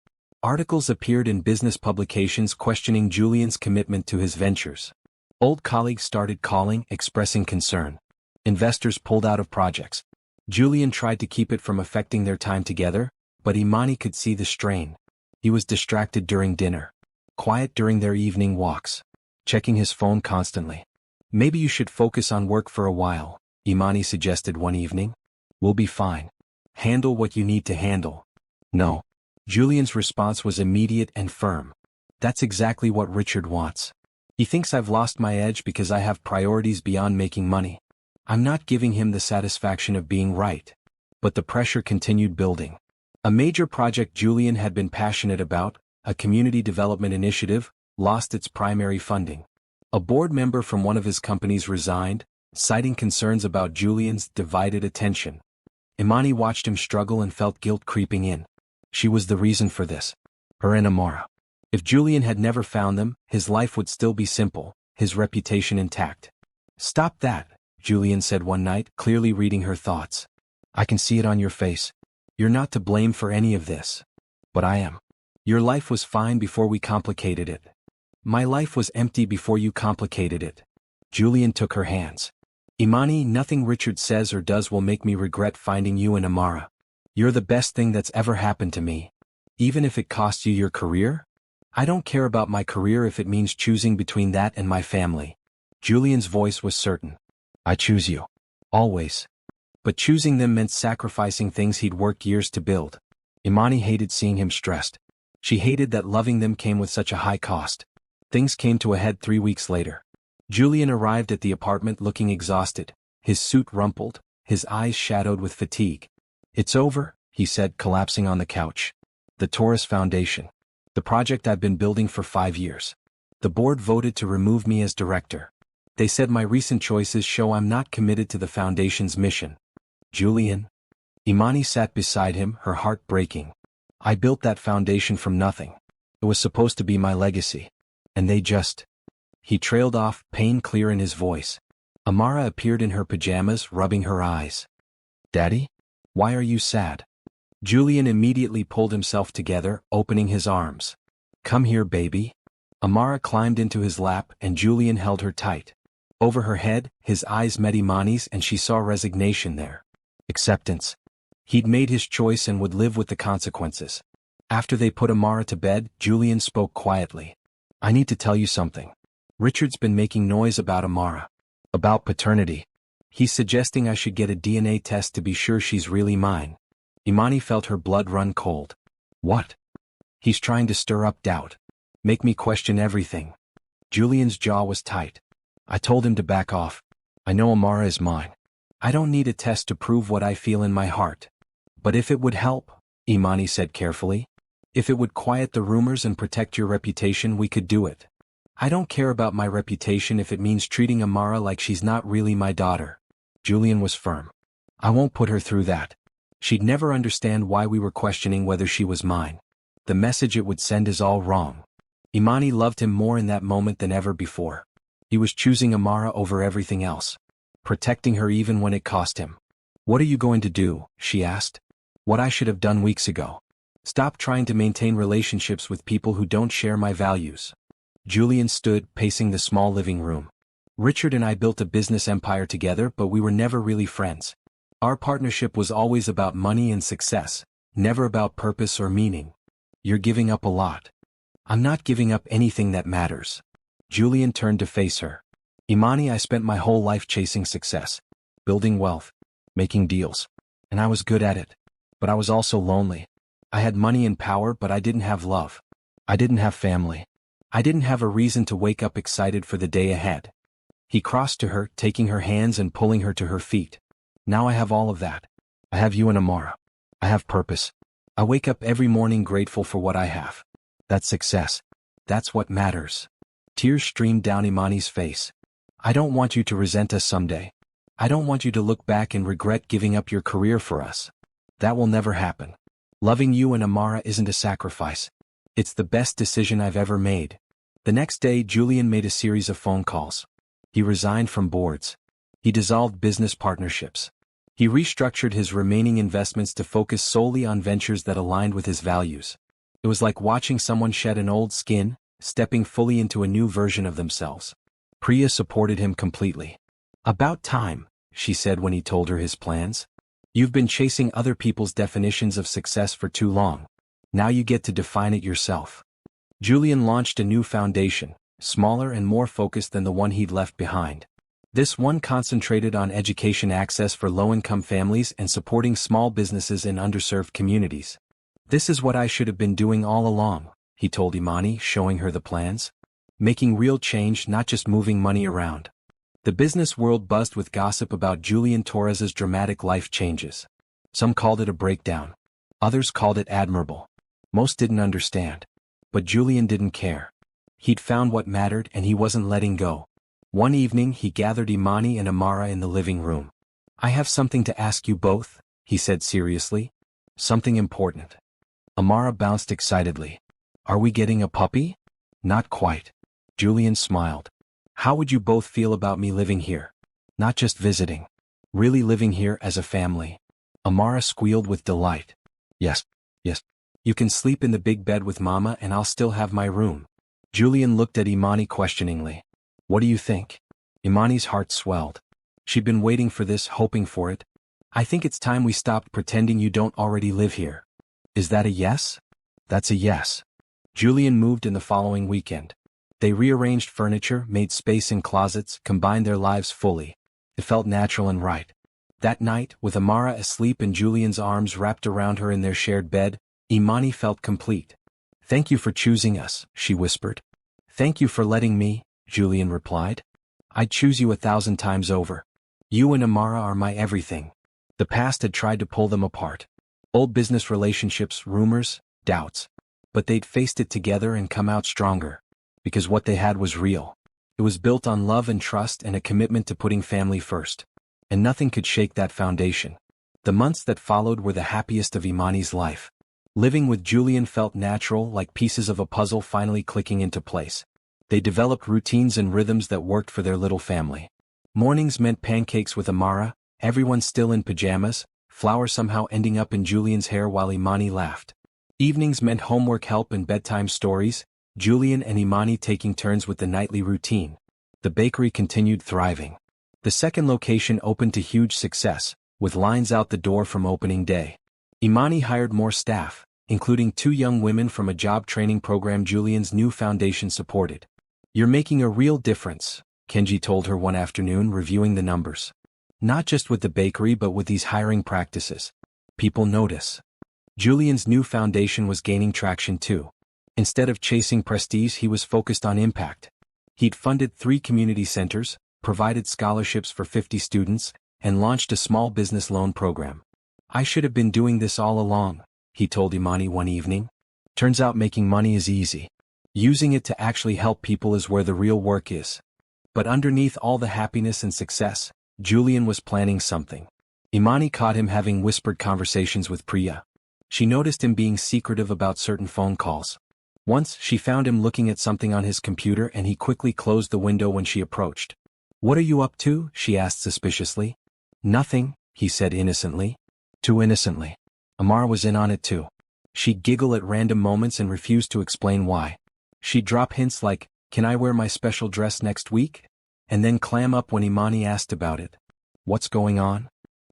Speaker 1: Articles appeared in business publications questioning Julian's commitment to his ventures. Old colleagues started calling, expressing concern. Investors pulled out of projects. Julian tried to keep it from affecting their time together, but Imani could see the strain. He was distracted during dinner. Quiet during their evening walks. Checking his phone constantly. Maybe you should focus on work for a while, Imani suggested one evening. We'll be fine. Handle what you need to handle. No. Julian's response was immediate and firm. That's exactly what Richard wants. He thinks I've lost my edge because I have priorities beyond making money. I'm not giving him the satisfaction of being right. But the pressure continued building. A major project Julian had been passionate about, a community development initiative, lost its primary funding. A board member from one of his companies resigned, citing concerns about Julian's divided attention. Imani watched him struggle and felt guilt creeping in. She was the reason for this. Her and Amara. If Julian had never found them, his life would still be simple, his reputation intact. Stop that, Julian said one night, clearly reading her thoughts. I can see it on your face. You're not to blame for any of this. But I am. Your life was fine before we complicated it. My life was empty before you complicated it. Julian took her hands. Imani, nothing Richard says or does will make me regret finding you and Amara. You're the best thing that's ever happened to me. Even if it costs you your career? I don't care about my career if it means choosing between that and my family. Julian's voice was certain. I choose you. Always. But choosing them meant sacrificing things he'd worked years to build. Imani hated seeing him stressed. She hated that loving them came with such a high cost. Things came to a head 3 weeks later. Julian arrived at the apartment looking exhausted, his suit rumpled, his eyes shadowed with fatigue. "It's over," he said, collapsing on the couch. "The Taurus Foundation. The project I've been building for 5 years. The board voted to remove me as director. They said my recent choices show I'm not committed to the foundation's mission." "Julian?" Imani sat beside him, her heart breaking. "I built that foundation from nothing. It was supposed to be my legacy. And they just—" He trailed off, pain clear in his voice. Amara appeared in her pajamas, rubbing her eyes. "Daddy? Why are you sad?" Julian immediately pulled himself together, opening his arms. "Come here, baby." Amara climbed into his lap and Julian held her tight. Over her head, his eyes met Imani's and she saw resignation there. Acceptance. He'd made his choice and would live with the consequences. After they put Amara to bed, Julian spoke quietly. "I need to tell you something. Richard's been making noise about Amara. About paternity. He's suggesting I should get a DNA test to be sure she's really mine." Imani felt her blood run cold. "What?" "He's trying to stir up doubt. Make me question everything." Julian's jaw was tight. "I told him to back off. I know Amara is mine. I don't need a test to prove what I feel in my heart. But if it would help," Imani said carefully, "if it would quiet the rumors and protect your reputation, we could do it. I don't care about my reputation if it means treating Amara like she's not really my daughter." Julian was firm. "I won't put her through that. She'd never understand why we were questioning whether she was mine. The message it would send is all wrong." Imani loved him more in that moment than ever before. He was choosing Amara over everything else. Protecting her even when it cost him. "What are you going to do?" she asked. "What I should have done weeks ago. Stop trying to maintain relationships with people who don't share my values." Julian stood, pacing the small living room. "Richard and I built a business empire together, but we were never really friends. Our partnership was always about money and success, never about purpose or meaning. You're giving up a lot." "I'm not giving up anything that matters." Julian turned to face her. "Imani, I spent my whole life chasing success, building wealth, making deals. And I was good at it. But I was also lonely. I had money and power, but I didn't have love. I didn't have family. I didn't have a reason to wake up excited for the day ahead." He crossed to her, taking her hands and pulling her to her feet. "Now I have all of that. I have you and Amara. I have purpose. I wake up every morning grateful for what I have. That's success. That's what matters." Tears streamed down Imani's face. "I don't want you to resent us someday. I don't want you to look back and regret giving up your career for us. That will never happen. Loving you and Amara isn't a sacrifice. It's the best decision I've ever made." The next day, Julian made a series of phone calls. He resigned from boards. He dissolved business partnerships. He restructured his remaining investments to focus solely on ventures that aligned with his values. It was like watching someone shed an old skin, stepping fully into a new version of themselves. Priya supported him completely. "About time," she said when he told her his plans. "You've been chasing other people's definitions of success for too long. Now you get to define it yourself." Julian launched a new foundation, smaller and more focused than the one he'd left behind. This one concentrated on education access for low-income families and supporting small businesses in underserved communities. "This is what I should have been doing all along," he told Imani, showing her the plans. "Making real change, not just moving money around." The business world buzzed with gossip about Julian Torres's dramatic life changes. Some called it a breakdown. Others called it admirable. Most didn't understand. But Julian didn't care. He'd found what mattered and he wasn't letting go. One evening he gathered Imani and Amara in the living room. "I have something to ask you both," he said seriously. "Something important." Amara bounced excitedly. "Are we getting a puppy?" "Not quite." Julian smiled. "How would you both feel about me living here? Not just visiting. Really living here as a family." Amara squealed with delight. Yes. You can sleep in the big bed with Mama and I'll still have my room." Julian looked at Imani questioningly. "What do you think?" Imani's heart swelled. She'd been waiting for this, hoping for it. "I think it's time we stopped pretending you don't already live here." "Is that a yes?" "That's a yes." Julian moved in the following weekend. They rearranged furniture, made space in closets, combined their lives fully. It felt natural and right. That night, with Amara asleep and Julian's arms wrapped around her in their shared bed, Imani felt complete. "Thank you for choosing us," she whispered. "Thank you for letting me," Julian replied. "I'd choose you 1,000 times over. You and Amara are my everything." The past had tried to pull them apart. Old business relationships, rumors, doubts. But they'd faced it together and come out stronger. Because what they had was real. It was built on love and trust and a commitment to putting family first. And nothing could shake that foundation. The months that followed were the happiest of Imani's life. Living with Julian felt natural, like pieces of a puzzle finally clicking into place. They developed routines and rhythms that worked for their little family. Mornings meant pancakes with Amara, everyone still in pajamas, flour somehow ending up in Julian's hair while Imani laughed. Evenings meant homework help and bedtime stories, Julian and Imani taking turns with the nightly routine. The bakery continued thriving. The second location opened to huge success, with lines out the door from opening day. Imani hired more staff, including 2 young women from a job training program Julian's new foundation supported. "You're making a real difference," Kenji told her one afternoon, reviewing the numbers. "Not just with the bakery but with these hiring practices. People notice." Julian's new foundation was gaining traction too. Instead of chasing prestige, he was focused on impact. He'd funded 3 community centers, provided scholarships for 50 students, and launched a small business loan program. "I should have been doing this all along," he told Imani one evening. "Turns out making money is easy. Using it to actually help people is where the real work is." But underneath all the happiness and success, Julian was planning something. Imani caught him having whispered conversations with Priya. She noticed him being secretive about certain phone calls. Once, she found him looking at something on his computer and he quickly closed the window when she approached. "What are you up to?" she asked suspiciously. "Nothing," he said innocently. Too innocently. Amara was in on it too. She'd giggle at random moments and refuse to explain why. She'd drop hints like, "Can I wear my special dress next week?" and then clam up when Imani asked about it. "What's going on?"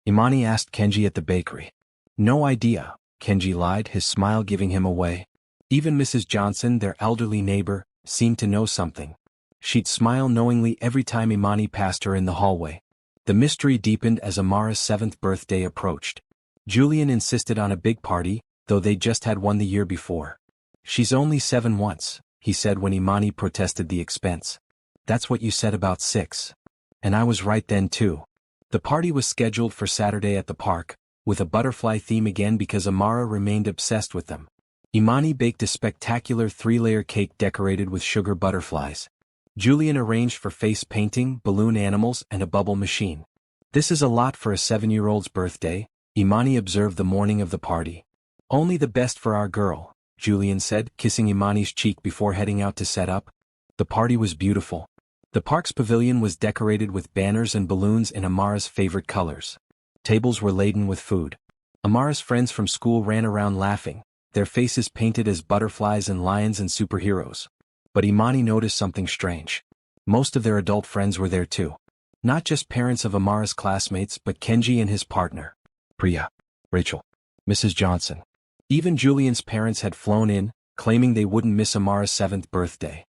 Speaker 1: Imani asked Kenji at the bakery. "No idea," Kenji lied, his smile giving him away. Even Mrs. Johnson, their elderly neighbor, seemed to know something. She'd smile knowingly every time Imani passed her in the hallway. The mystery deepened as Amara's 7th birthday approached. Julian insisted on a big party, though they'd just had one the year before. "She's only 7 once," he said when Imani protested the expense. "That's what you said about 6. And I was right then too." The party was scheduled for Saturday at the park, with a butterfly theme again because Amara remained obsessed with them. Imani baked a spectacular 3-layer cake decorated with sugar butterflies. Julian arranged for face painting, balloon animals, and a bubble machine. "This is a lot for a 7-year-old's birthday," Imani observed the morning of the party. "Only the best for our girl," Julian said, kissing Imani's cheek before heading out to set up. The party was beautiful. The park's pavilion was decorated with banners and balloons in Amara's favorite colors. Tables were laden with food. Amara's friends from school ran around laughing, their faces painted as butterflies and lions and superheroes. But Imani noticed something strange. Most of their adult friends were there too. Not just parents of Amara's classmates but Kenji and his partner. Priya, Rachel, Mrs. Johnson. Even Julian's parents had flown in, claiming they wouldn't miss Amara's 7th birthday.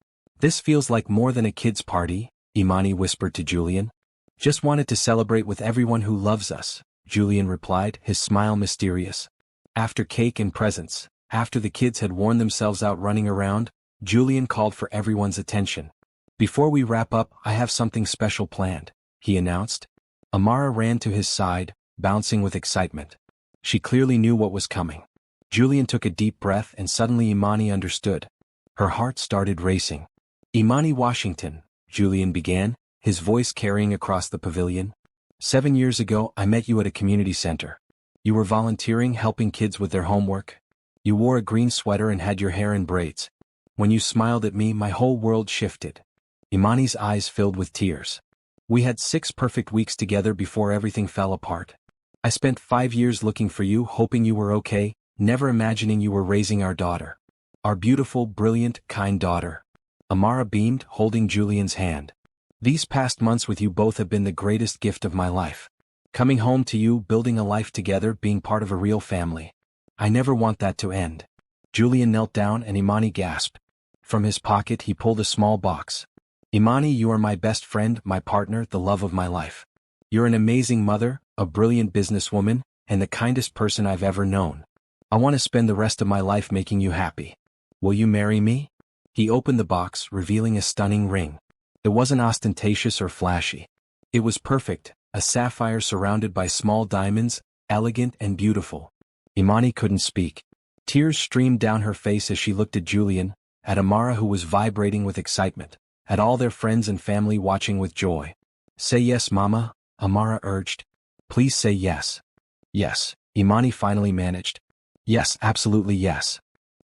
Speaker 1: "This feels like more than a kid's party," Imani whispered to Julian. "Just wanted to celebrate with everyone who loves us," Julian replied, his smile mysterious. After cake and presents, after the kids had worn themselves out running around, Julian called for everyone's attention. "Before we wrap up, I have something special planned," he announced. Amara ran to his side, bouncing with excitement. She clearly knew what was coming. Julian took a deep breath and suddenly Imani understood. Her heart started racing. "Imani Washington," Julian began, his voice carrying across the pavilion. "7 years ago I met you at a community center. You were volunteering, helping kids with their homework. You wore a green sweater and had your hair in braids. When you smiled at me, my whole world shifted." Imani's eyes filled with tears. "We had 6 perfect weeks together before everything fell apart. I spent 5 years looking for you, hoping you were okay, never imagining you were raising our daughter. Our beautiful, brilliant, kind daughter." Amara beamed, holding Julian's hand. "These past months with you both have been the greatest gift of my life. Coming home to you, building a life together, being part of a real family. I never want that to end." Julian knelt down and Imani gasped. From his pocket he pulled a small box. "Imani, you are my best friend, my partner, the love of my life. You're an amazing mother, a brilliant businesswoman, and the kindest person I've ever known. I want to spend the rest of my life making you happy. Will you marry me? He opened the box, revealing a stunning ring. It wasn't ostentatious or flashy. It was perfect, a sapphire surrounded by small diamonds, elegant and beautiful. Imani couldn't speak. Tears streamed down her face as she looked at Julian, at Amara who was vibrating with excitement, at all their friends and family watching with joy. Say yes, Mama, Amara urged. Please say yes. Yes, Imani finally managed. Yes, absolutely yes.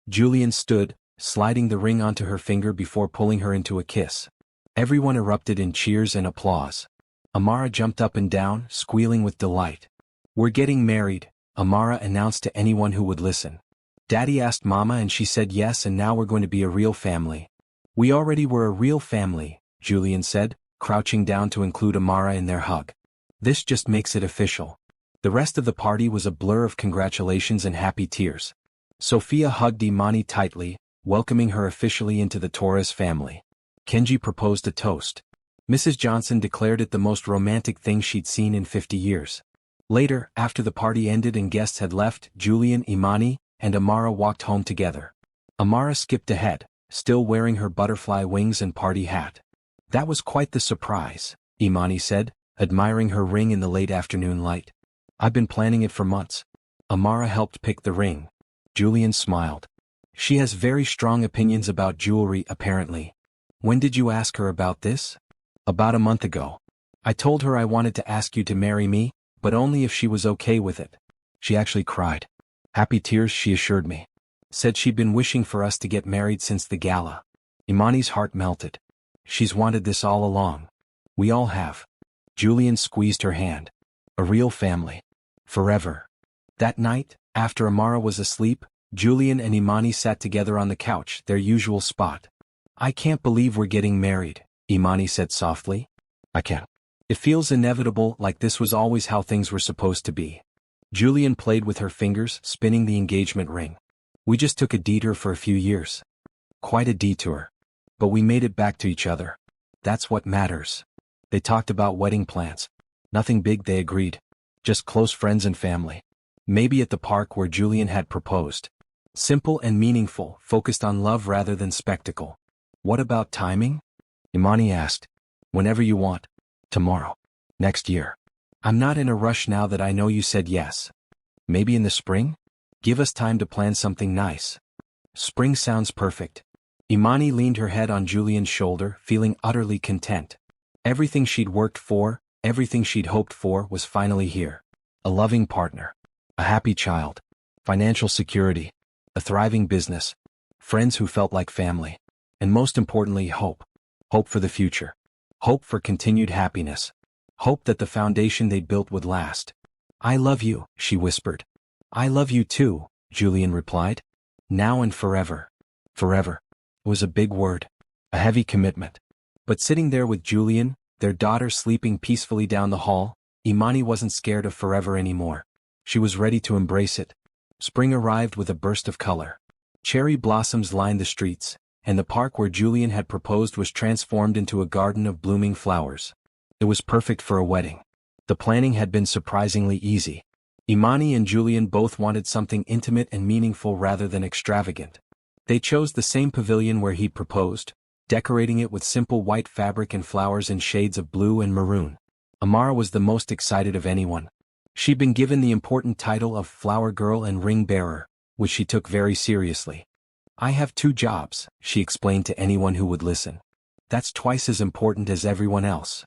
Speaker 1: Julian stood, sliding the ring onto her finger before pulling her into a kiss. Everyone erupted in cheers and applause. Amara jumped up and down, squealing with delight. We're getting married, Amara announced to anyone who would listen. Daddy asked Mama and she said yes, and now we're going to be a real family. We already were a real family, Julian said, crouching down to include Amara in their hug. This just makes it official. The rest of the party was a blur of congratulations and happy tears. Sophia hugged Imani tightly, welcoming her officially into the Torres family. Kenji proposed a toast. Mrs. Johnson declared it the most romantic thing she'd seen in 50 years. Later, after the party ended and guests had left, Julian, Imani, and Amara walked home together. Amara skipped ahead, still wearing her butterfly wings and party hat. That was quite the surprise, Imani said, admiring her ring in the late afternoon light. I've been planning it for months. Amara helped pick the ring. Julian smiled. She has very strong opinions about jewelry, apparently. When did you ask her about this? About a month ago. I told her I wanted to ask you to marry me, but only if she was okay with it. She actually cried. Happy tears, she assured me. Said she'd been wishing for us to get married since the gala. Imani's heart melted. She's wanted this all along. We all have. Julian squeezed her hand. A real family. Forever. That night, after Amara was asleep, Julian and Imani sat together on the couch, their usual spot. I can't believe we're getting married, Imani said softly. I can't. It feels inevitable, like this was always how things were supposed to be. Julian played with her fingers, spinning the engagement ring. We just took a detour for a few years. Quite a detour. But we made it back to each other. That's what matters. They talked about wedding plans. Nothing big, they agreed. Just close friends and family. Maybe at the park where Julian had proposed. Simple and meaningful, focused on love rather than spectacle. What about timing? Imani asked. Whenever you want. Tomorrow. Next year. I'm not in a rush now that I know you said yes. Maybe in the spring? Give us time to plan something nice. Spring sounds perfect. Imani leaned her head on Julian's shoulder, feeling utterly content. Everything she'd worked for, everything she'd hoped for was finally here. A loving partner. A happy child. Financial security. A thriving business. Friends who felt like family. And most importantly, hope. Hope for the future. Hope for continued happiness. Hope that the foundation they'd built would last. I love you, she whispered. I love you too, Julian replied. Now and forever. Forever. It was a big word. A heavy commitment. But sitting there with Julian, their daughter sleeping peacefully down the hall, Imani wasn't scared of forever anymore. She was ready to embrace it. Spring arrived with a burst of color. Cherry blossoms lined the streets, and the park where Julian had proposed was transformed into a garden of blooming flowers. It was perfect for a wedding. The planning had been surprisingly easy. Imani and Julian both wanted something intimate and meaningful rather than extravagant. They chose the same pavilion where he proposed, decorating it with simple white fabric and flowers in shades of blue and maroon. Amara was the most excited of anyone. She'd been given the important title of flower girl and ring bearer, which she took very seriously. I have 2 jobs, she explained to anyone who would listen. That's twice as important as everyone else.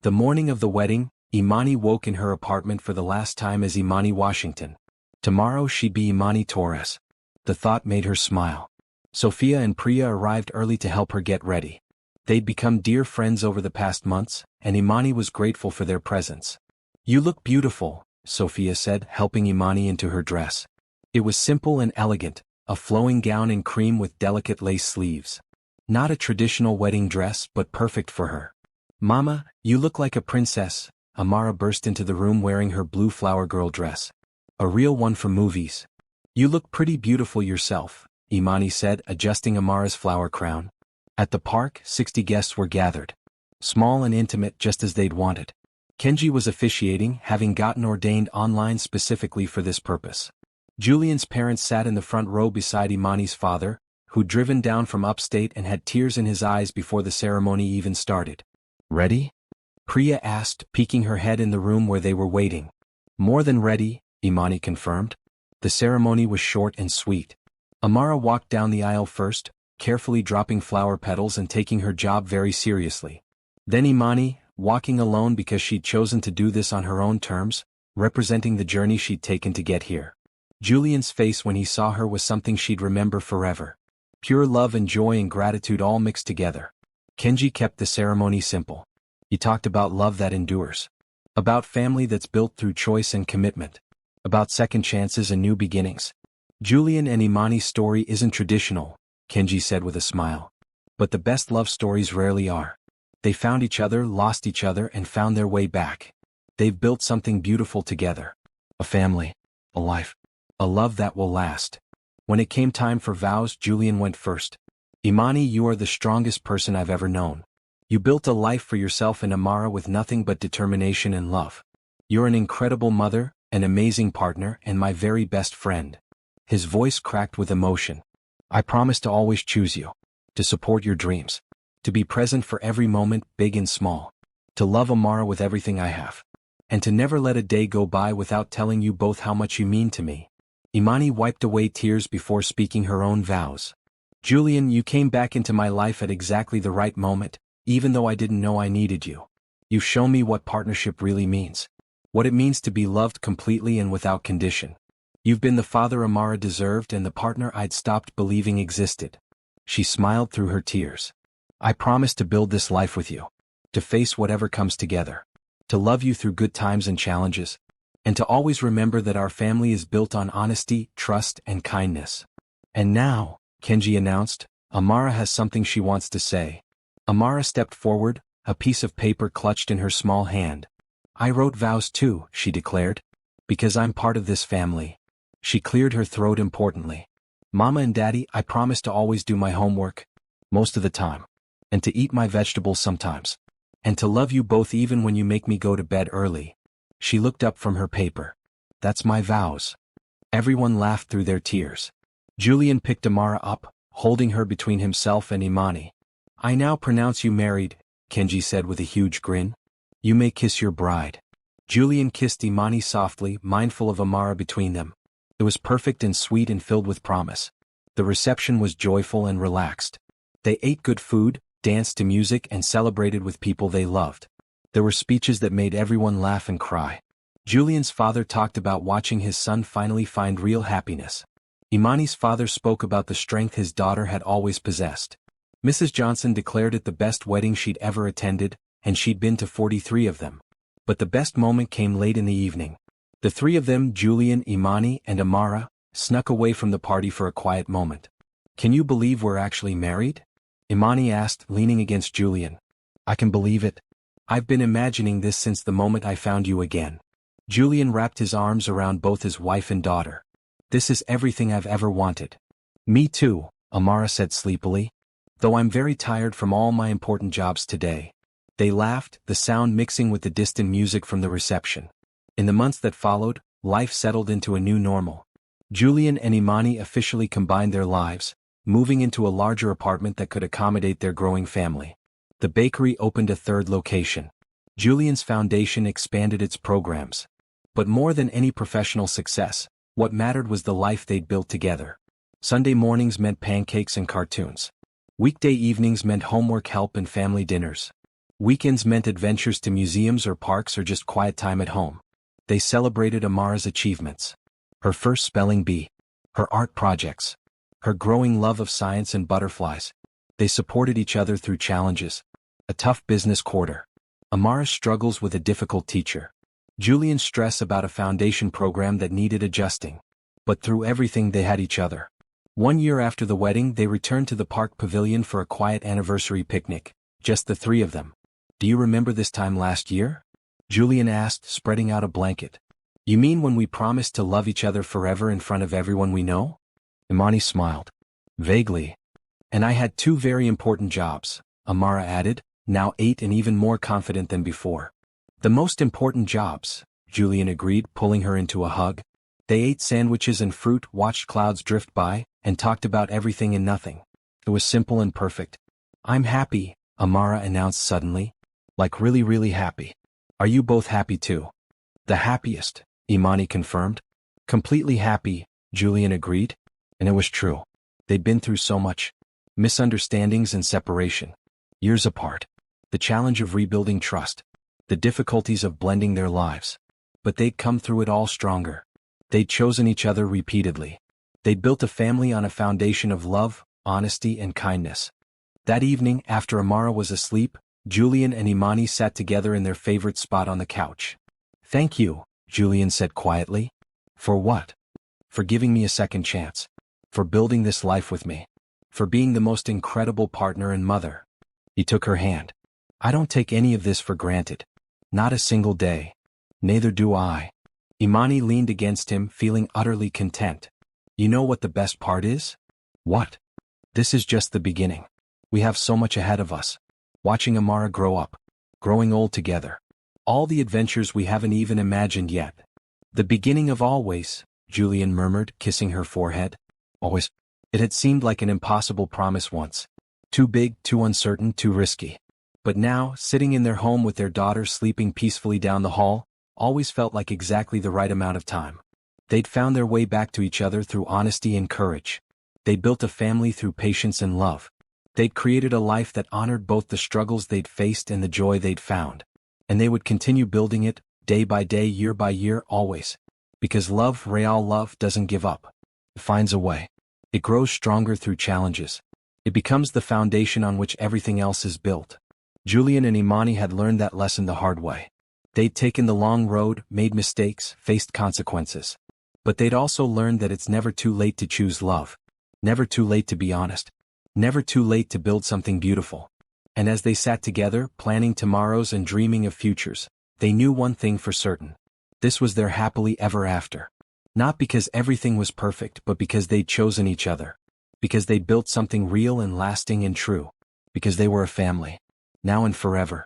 Speaker 1: The morning of the wedding, Imani woke in her apartment for the last time as Imani Washington. Tomorrow she'd be Imani Torres. The thought made her smile. Sophia and Priya arrived early to help her get ready. They'd become dear friends over the past months, and Imani was grateful for their presence. You look beautiful, Sophia said, helping Imani into her dress. It was simple and elegant, a flowing gown in cream with delicate lace sleeves. Not a traditional wedding dress, but perfect for her. Mama, you look like a princess, Amara burst into the room wearing her blue flower girl dress. A real one from movies. You look pretty beautiful yourself, Imani said, adjusting Amara's flower crown. At the park, 60 guests were gathered. Small and intimate, just as they'd wanted. Kenji was officiating, having gotten ordained online specifically for this purpose. Julian's parents sat in the front row beside Imani's father, who'd driven down from upstate and had tears in his eyes before the ceremony even started. "Ready?" Priya asked, peeking her head in the room where they were waiting. "More than ready," Imani confirmed. The ceremony was short and sweet. Amara walked down the aisle first, carefully dropping flower petals and taking her job very seriously. Then Imani, walking alone because she'd chosen to do this on her own terms, representing the journey she'd taken to get here. Julian's face when he saw her was something she'd remember forever. Pure love and joy and gratitude all mixed together. Kenji kept the ceremony simple. He talked about love that endures. About family that's built through choice and commitment. About second chances and new beginnings. Julian and Imani's story isn't traditional, Kenji said with a smile. But the best love stories rarely are. They found each other, lost each other, and found their way back. They've built something beautiful together. A family. A life. A love that will last. When it came time for vows, Julian went first. "Imani, you are the strongest person I've ever known. You built a life for yourself and Amara with nothing but determination and love. You're an incredible mother, an amazing partner, and my very best friend." His voice cracked with emotion. "I promise to always choose you. To support your dreams. To be present for every moment, big and small. To love Amara with everything I have. And to never let a day go by without telling you both how much you mean to me." Imani wiped away tears before speaking her own vows. "Julian, you came back into my life at exactly the right moment, even though I didn't know I needed you. You've shown me what partnership really means. What it means to be loved completely and without condition. You've been the father Amara deserved and the partner I'd stopped believing existed." She smiled through her tears. "I promise to build this life with you. To face whatever comes together. To love you through good times and challenges. And to always remember that our family is built on honesty, trust, and kindness." "And now," Kenji announced, "Amara has something she wants to say." Amara stepped forward, a piece of paper clutched in her small hand. "I wrote vows too," she declared. "Because I'm part of this family." She cleared her throat importantly. "Mama and Daddy, I promise to always do my homework. Most of the time. And to eat my vegetables sometimes. And to love you both even when you make me go to bed early." She looked up from her paper. "That's my vows." Everyone laughed through their tears. Julian picked Amara up, holding her between himself and Imani. "I now pronounce you married," Kenji said with a huge grin. "You may kiss your bride." Julian kissed Imani softly, mindful of Amara between them. It was perfect and sweet and filled with promise. The reception was joyful and relaxed. They ate good food, danced to music, and celebrated with people they loved. There were speeches that made everyone laugh and cry. Julian's father talked about watching his son finally find real happiness. Imani's father spoke about the strength his daughter had always possessed. Mrs. Johnson declared it the best wedding she'd ever attended, and she'd been to 43 of them. But the best moment came late in the evening. The three of them, Julian, Imani, and Amara, snuck away from the party for a quiet moment. "Can you believe we're actually married?" Imani asked, leaning against Julian. "I can believe it. I've been imagining this since the moment I found you again." Julian wrapped his arms around both his wife and daughter. "This is everything I've ever wanted." "Me too," Amara said sleepily. "Though I'm very tired from all my important jobs today." They laughed, the sound mixing with the distant music from the reception. In the months that followed, life settled into a new normal. Julian and Imani officially combined their lives, moving into a larger apartment that could accommodate their growing family. The bakery opened a third location. Julian's foundation expanded its programs. But more than any professional success, what mattered was the life they'd built together. Sunday mornings meant pancakes and cartoons. Weekday evenings meant homework help and family dinners. Weekends meant adventures to museums or parks or just quiet time at home. They celebrated Amara's achievements. Her first spelling bee. Her art projects. Her growing love of science and butterflies. They supported each other through challenges. A tough business quarter. Amara's struggles with a difficult teacher. Julian's stress about a foundation program that needed adjusting. But through everything they had each other. 1 year after the wedding, they returned to the park pavilion for a quiet anniversary picnic, just the three of them. "Do you remember this time last year?" Julian asked, spreading out a blanket. "You mean when we promised to love each other forever in front of everyone we know?" Imani smiled. "Vaguely. And I had 2 very important jobs," Amara added, now 8 and even more confident than before. The most important jobs, Julian agreed, pulling her into a hug. They ate sandwiches and fruit, watched clouds drift by, and talked about everything and nothing. It was simple and perfect. I'm happy, Amara announced suddenly. Like really, really happy. Are you both happy too? The happiest, Imani confirmed. Completely happy, Julian agreed. And it was true. They'd been through so much. Misunderstandings and separation. Years apart. The challenge of rebuilding trust. The difficulties of blending their lives. But they'd come through it all stronger. They'd chosen each other repeatedly. They'd built a family on a foundation of love, honesty, and kindness. That evening, after Amara was asleep, Julian and Imani sat together in their favorite spot on the couch. Thank you, Julian said quietly. For what? For giving me a second chance. For building this life with me. For being the most incredible partner and mother. He took her hand. I don't take any of this for granted. Not a single day. Neither do I. Imani leaned against him, feeling utterly content. You know what the best part is? What? This is just the beginning. We have so much ahead of us. Watching Amara grow up. Growing old together. All the adventures we haven't even imagined yet. The beginning of always, Julian murmured, kissing her forehead. Always. It had seemed like an impossible promise once. Too big, too uncertain, too risky. But now, sitting in their home with their daughter sleeping peacefully down the hall, always felt like exactly the right amount of time. They'd found their way back to each other through honesty and courage. They'd built a family through patience and love. They'd created a life that honored both the struggles they'd faced and the joy they'd found. And they would continue building it, day by day, year by year, always. Because love, real love, doesn't give up. It finds a way. It grows stronger through challenges. It becomes the foundation on which everything else is built. Julian and Imani had learned that lesson the hard way. They'd taken the long road, made mistakes, faced consequences. But they'd also learned that it's never too late to choose love. Never too late to be honest. Never too late to build something beautiful. And as they sat together, planning tomorrows and dreaming of futures, they knew one thing for certain. This was their happily ever after. Not because everything was perfect, but because they'd chosen each other. Because they'd built something real and lasting and true. Because they were a family. Now and forever.